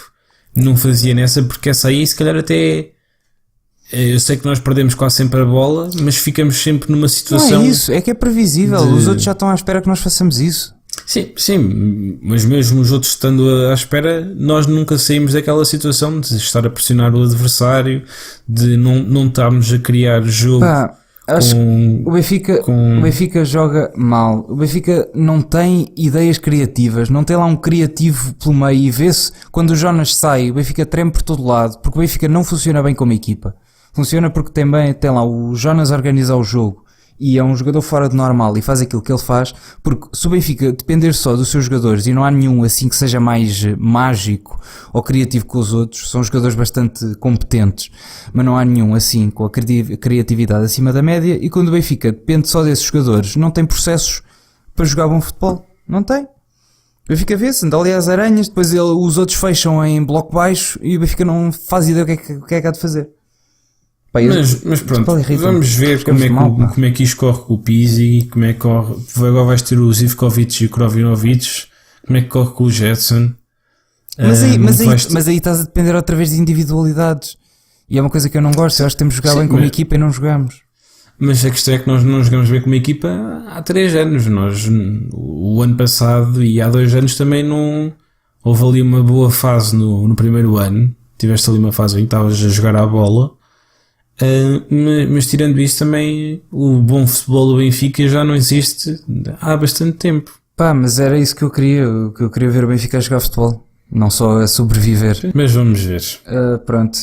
[SPEAKER 2] não fazia nessa, porque essa aí se calhar até... Eu sei que nós perdemos quase sempre a bola, mas ficamos sempre numa situação...
[SPEAKER 1] Não é isso, é que é previsível. Os outros já estão à espera que nós façamos isso.
[SPEAKER 2] Sim, mas mesmo os outros estando à espera, nós nunca saímos daquela situação de estar a pressionar o adversário, de não estarmos a criar jogo.
[SPEAKER 1] Acho que o Benfica joga mal. O Benfica não tem ideias criativas, não tem lá um criativo pelo meio, e vê-se quando o Jonas sai, o Benfica treme por todo lado, porque o Benfica não funciona bem como equipa. Funciona porque tem lá o Jonas a organizar o jogo e é um jogador fora de normal e faz aquilo que ele faz, porque se o Benfica depender só dos seus jogadores e não há nenhum assim que seja mais mágico ou criativo que os outros, são jogadores bastante competentes, mas não há nenhum assim com a criatividade acima da média, e quando o Benfica depende só desses jogadores, não tem processos para jogar bom futebol, não tem. O Benfica vê-se, anda ali às aranhas, depois os outros fecham em bloco baixo e o Benfica não faz ideia o que é que há de fazer.
[SPEAKER 2] Mas pronto, vamos ver como é que isto corre com o Pizzi, como é que corre. Agora vais ter o Zivkovic e o Krovinovic, como é que corre com o Jetson.
[SPEAKER 1] Mas aí estás a depender outra vez de individualidades, e é uma coisa que eu não gosto. Eu acho que temos de jogar bem como equipa e não jogamos.
[SPEAKER 2] Mas a questão é que nós não jogamos bem como equipa há 3 anos. O ano passado e há 2 anos também não houve ali uma boa fase no primeiro ano. Tiveste ali uma fase em que estavas a jogar à bola. Mas tirando isso também, o bom futebol do Benfica já não existe há bastante tempo.
[SPEAKER 1] Mas era isso que eu queria. Eu queria ver o Benfica a jogar futebol, não só a sobreviver.
[SPEAKER 2] Mas vamos ver.
[SPEAKER 1] Pronto,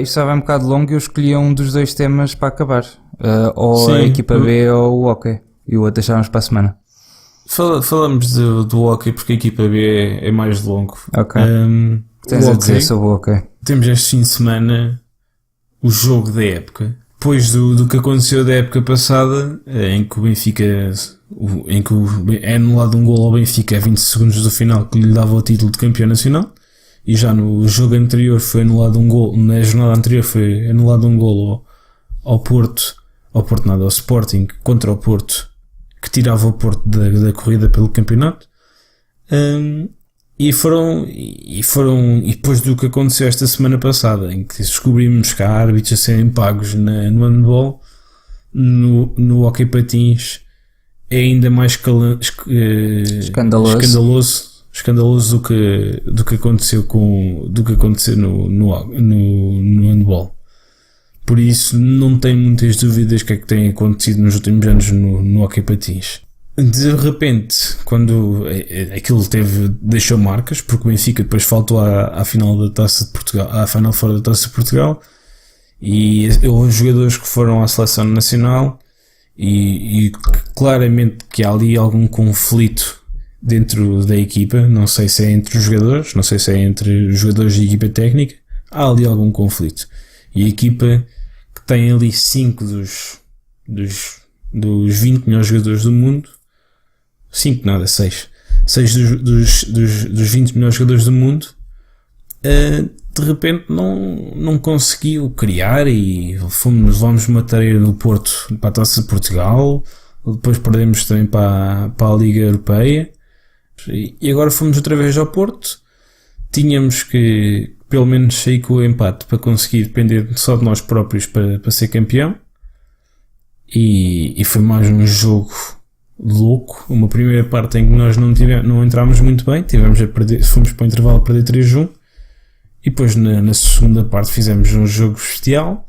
[SPEAKER 1] isto já vai um bocado longo. Eu escolhi um dos 2 temas para acabar, ou a equipa B ou o hockey, e o outro deixávamos para a semana.
[SPEAKER 2] Falamos do hockey porque a equipa B é mais longo.
[SPEAKER 1] Ok. Tens a dizer sobre o hockey?
[SPEAKER 2] Temos este fim de semana o jogo da época. Depois do que aconteceu da época passada, em que o Benfica, é anulado um golo ao Benfica a 20 segundos do final que lhe dava o título de campeão nacional, e já no jogo anterior foi anulado um golo, na jornada anterior foi anulado um golo ao Sporting contra o Porto, que tirava o Porto da corrida pelo campeonato. E depois do que aconteceu esta semana passada, em que descobrimos que há árbitros a serem pagos no handball, no hockey patins é ainda mais escandaloso do que aconteceu no handball. Por isso não tenho muitas dúvidas que é que tem acontecido nos últimos anos no hockey patins. De repente, quando aquilo deixou marcas, porque o Benfica depois faltou à final da Taça de Portugal, à final fora da Taça de Portugal, e houve jogadores que foram à seleção nacional, e claramente que há ali algum conflito dentro da equipa. Não sei se é entre os jogadores, não sei se é entre os jogadores e a equipa técnica, há ali algum conflito, e a equipa que tem ali 5 dos 20 melhores jogadores do mundo, 5 nada, 6 dos 20 melhores jogadores do mundo, de repente não conseguiu criar e levámos uma tarefa do Porto para a Taça de Portugal, depois perdemos também para a Liga Europeia e agora fomos outra vez ao Porto. Tínhamos que pelo menos sair com o empate para conseguir depender só de nós próprios para ser campeão, e foi mais um jogo louco. Uma primeira parte em que nós não entrámos muito bem, fomos para o intervalo a perder 3-1, e depois na segunda parte fizemos um jogo bestial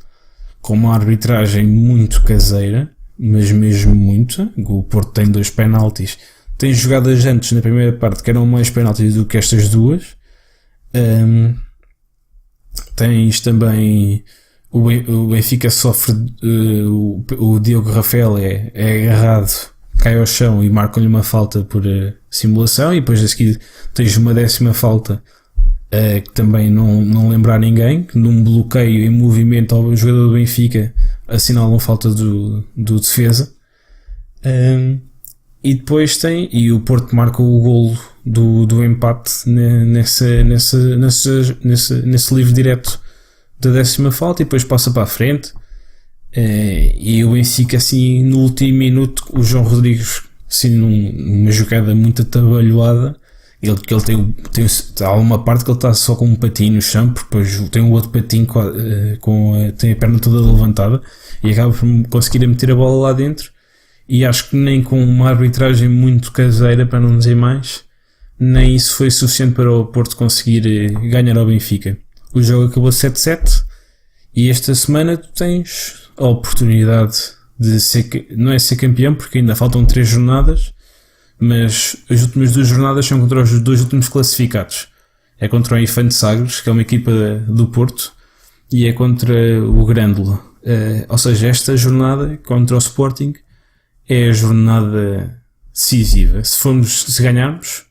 [SPEAKER 2] com uma arbitragem muito caseira, mas mesmo muito. O Porto tem 2 penaltis, tem jogadas antes na primeira parte que eram mais penaltis do que estas duas. Tens também o Benfica sofre, o Diogo Rafael é agarrado, cai ao chão e marcam-lhe uma falta por simulação, e depois a seguir tens uma 10ª falta, que também não lembra a ninguém, que num bloqueio em movimento ao jogador do Benfica assinalam falta do defesa. E depois e o Porto marca o golo do empate nesse livre direto da 10ª falta, e depois passa para a frente. E o Benfica, assim, no último minuto, o João Rodrigues, assim, numa jogada muito atabalhoada, ele há uma parte que ele está só com um patinho no chão, porque depois tem um outro patinho tem a perna toda levantada, e acaba por conseguir meter a bola lá dentro. E acho que nem com uma arbitragem muito caseira, para não dizer mais, nem isso foi suficiente para o Porto conseguir ganhar ao Benfica. O jogo acabou 7-7, e esta semana tu tens a oportunidade de não é ser campeão, porque ainda faltam 3 jornadas, mas as últimas 2 jornadas são contra os 2 últimos classificados. É contra o Infante Sagres, que é uma equipa do Porto, e é contra o Grândola. Ou seja, esta jornada contra o Sporting é a jornada decisiva. Se ganharmos,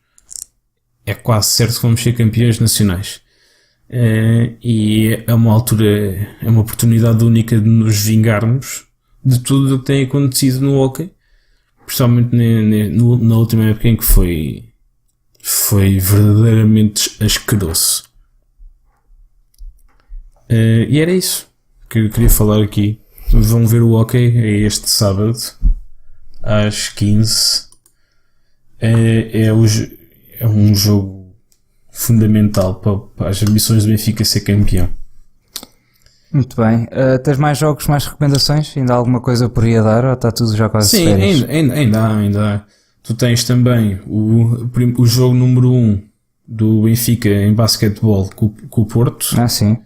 [SPEAKER 2] é quase certo que vamos ser campeões nacionais. E é uma altura, é uma oportunidade única de nos vingarmos de tudo o que tem acontecido no hóquei, principalmente na última época, em que foi verdadeiramente asqueroso. E era isso que eu queria falar aqui. Vão ver o hóquei este sábado às 15. É um jogo fundamental para as ambições do Benfica ser campeão.
[SPEAKER 1] Muito bem. Tens mais jogos, mais recomendações? Ainda há alguma coisa por aí a dar, ou está tudo já quase
[SPEAKER 2] Sim,
[SPEAKER 1] férias?
[SPEAKER 2] ainda há. Tu tens também o jogo número 1 do Benfica em basquetebol com o Porto.
[SPEAKER 1] Sim.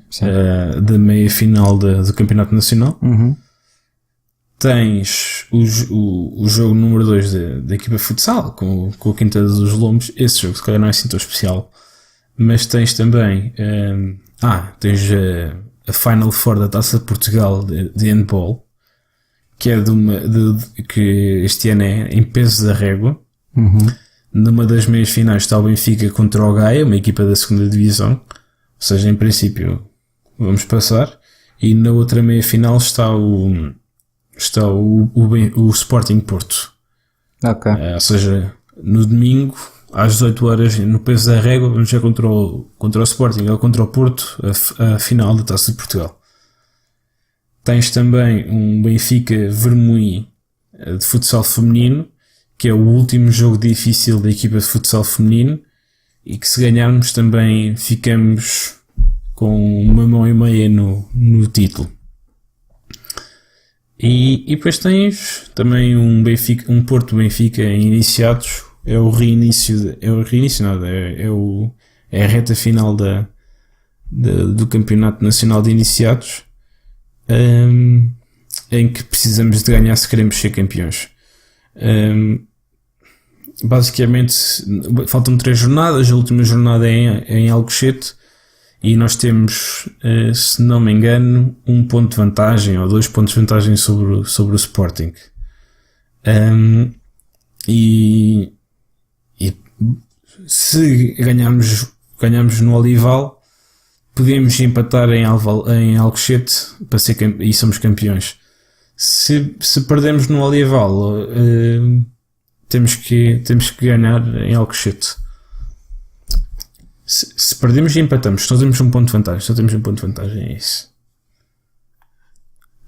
[SPEAKER 2] Da meia final do Campeonato Nacional.
[SPEAKER 1] Uhum.
[SPEAKER 2] Tens o jogo número 2 da equipa de futsal com a Quinta dos Lombos. Esse jogo se calhar não é assim tão especial, mas tens também tens a Final Four da Taça de Portugal de handball, que é que este ano é em peso da régua.
[SPEAKER 1] Uhum.
[SPEAKER 2] Numa das meias finais está o Benfica contra o Gaia, uma equipa da 2ª divisão, ou seja, em princípio vamos passar. E na outra meia final está o Sporting Porto.
[SPEAKER 1] Ok.
[SPEAKER 2] Ou seja, no domingo às 18 horas no peso da régua vamos ver contra o Sporting ou contra o Porto a final da Taça de Portugal. Tens também um Benfica Vermoim de futsal feminino, que é o último jogo difícil da equipa de futsal feminino, e que se ganharmos também ficamos com uma mão e meia no título. E depois tens também um Porto Benfica em iniciados. É a reta final do Campeonato Nacional de Iniciados, em que precisamos de ganhar se queremos ser campeões. Basicamente faltam 3 jornadas. A última jornada é em Alcochete, e nós temos, se não me engano, 1 ponto de vantagem ou 2 pontos de vantagem sobre o Sporting. E se ganharmos no Olival, podemos empatar em Alcochete e somos campeões. se perdemos no Olival, temos que ganhar em Alcochete. Se perdemos e empatamos, só temos um ponto de vantagem, é isso.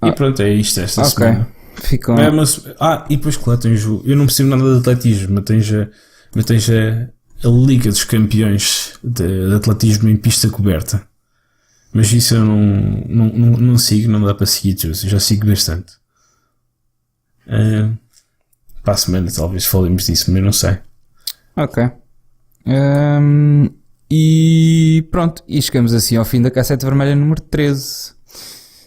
[SPEAKER 2] E pronto, é isto esta semana.
[SPEAKER 1] Ficam...
[SPEAKER 2] e depois claro, eu não percebo nada de atletismo, mas tens a Liga dos Campeões de atletismo em pista coberta. Mas isso eu não sigo, não dá para seguir tudo, eu já sigo bastante. Para a semana talvez falemos disso, mas eu não sei.
[SPEAKER 1] Ok. E pronto, e chegamos assim ao fim da cassete vermelha número 13.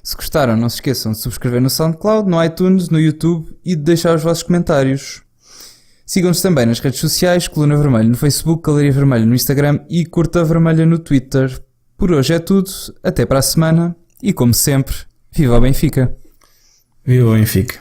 [SPEAKER 1] Se gostaram, não se esqueçam de subscrever no SoundCloud, no iTunes, no YouTube e de deixar os vossos comentários. Sigam-nos também nas redes sociais, Coluna Vermelha no Facebook, Galeria Vermelha no Instagram e Curta Vermelha no Twitter. Por hoje é tudo, até para a semana e como sempre, viva o Benfica!
[SPEAKER 2] Viva o Benfica!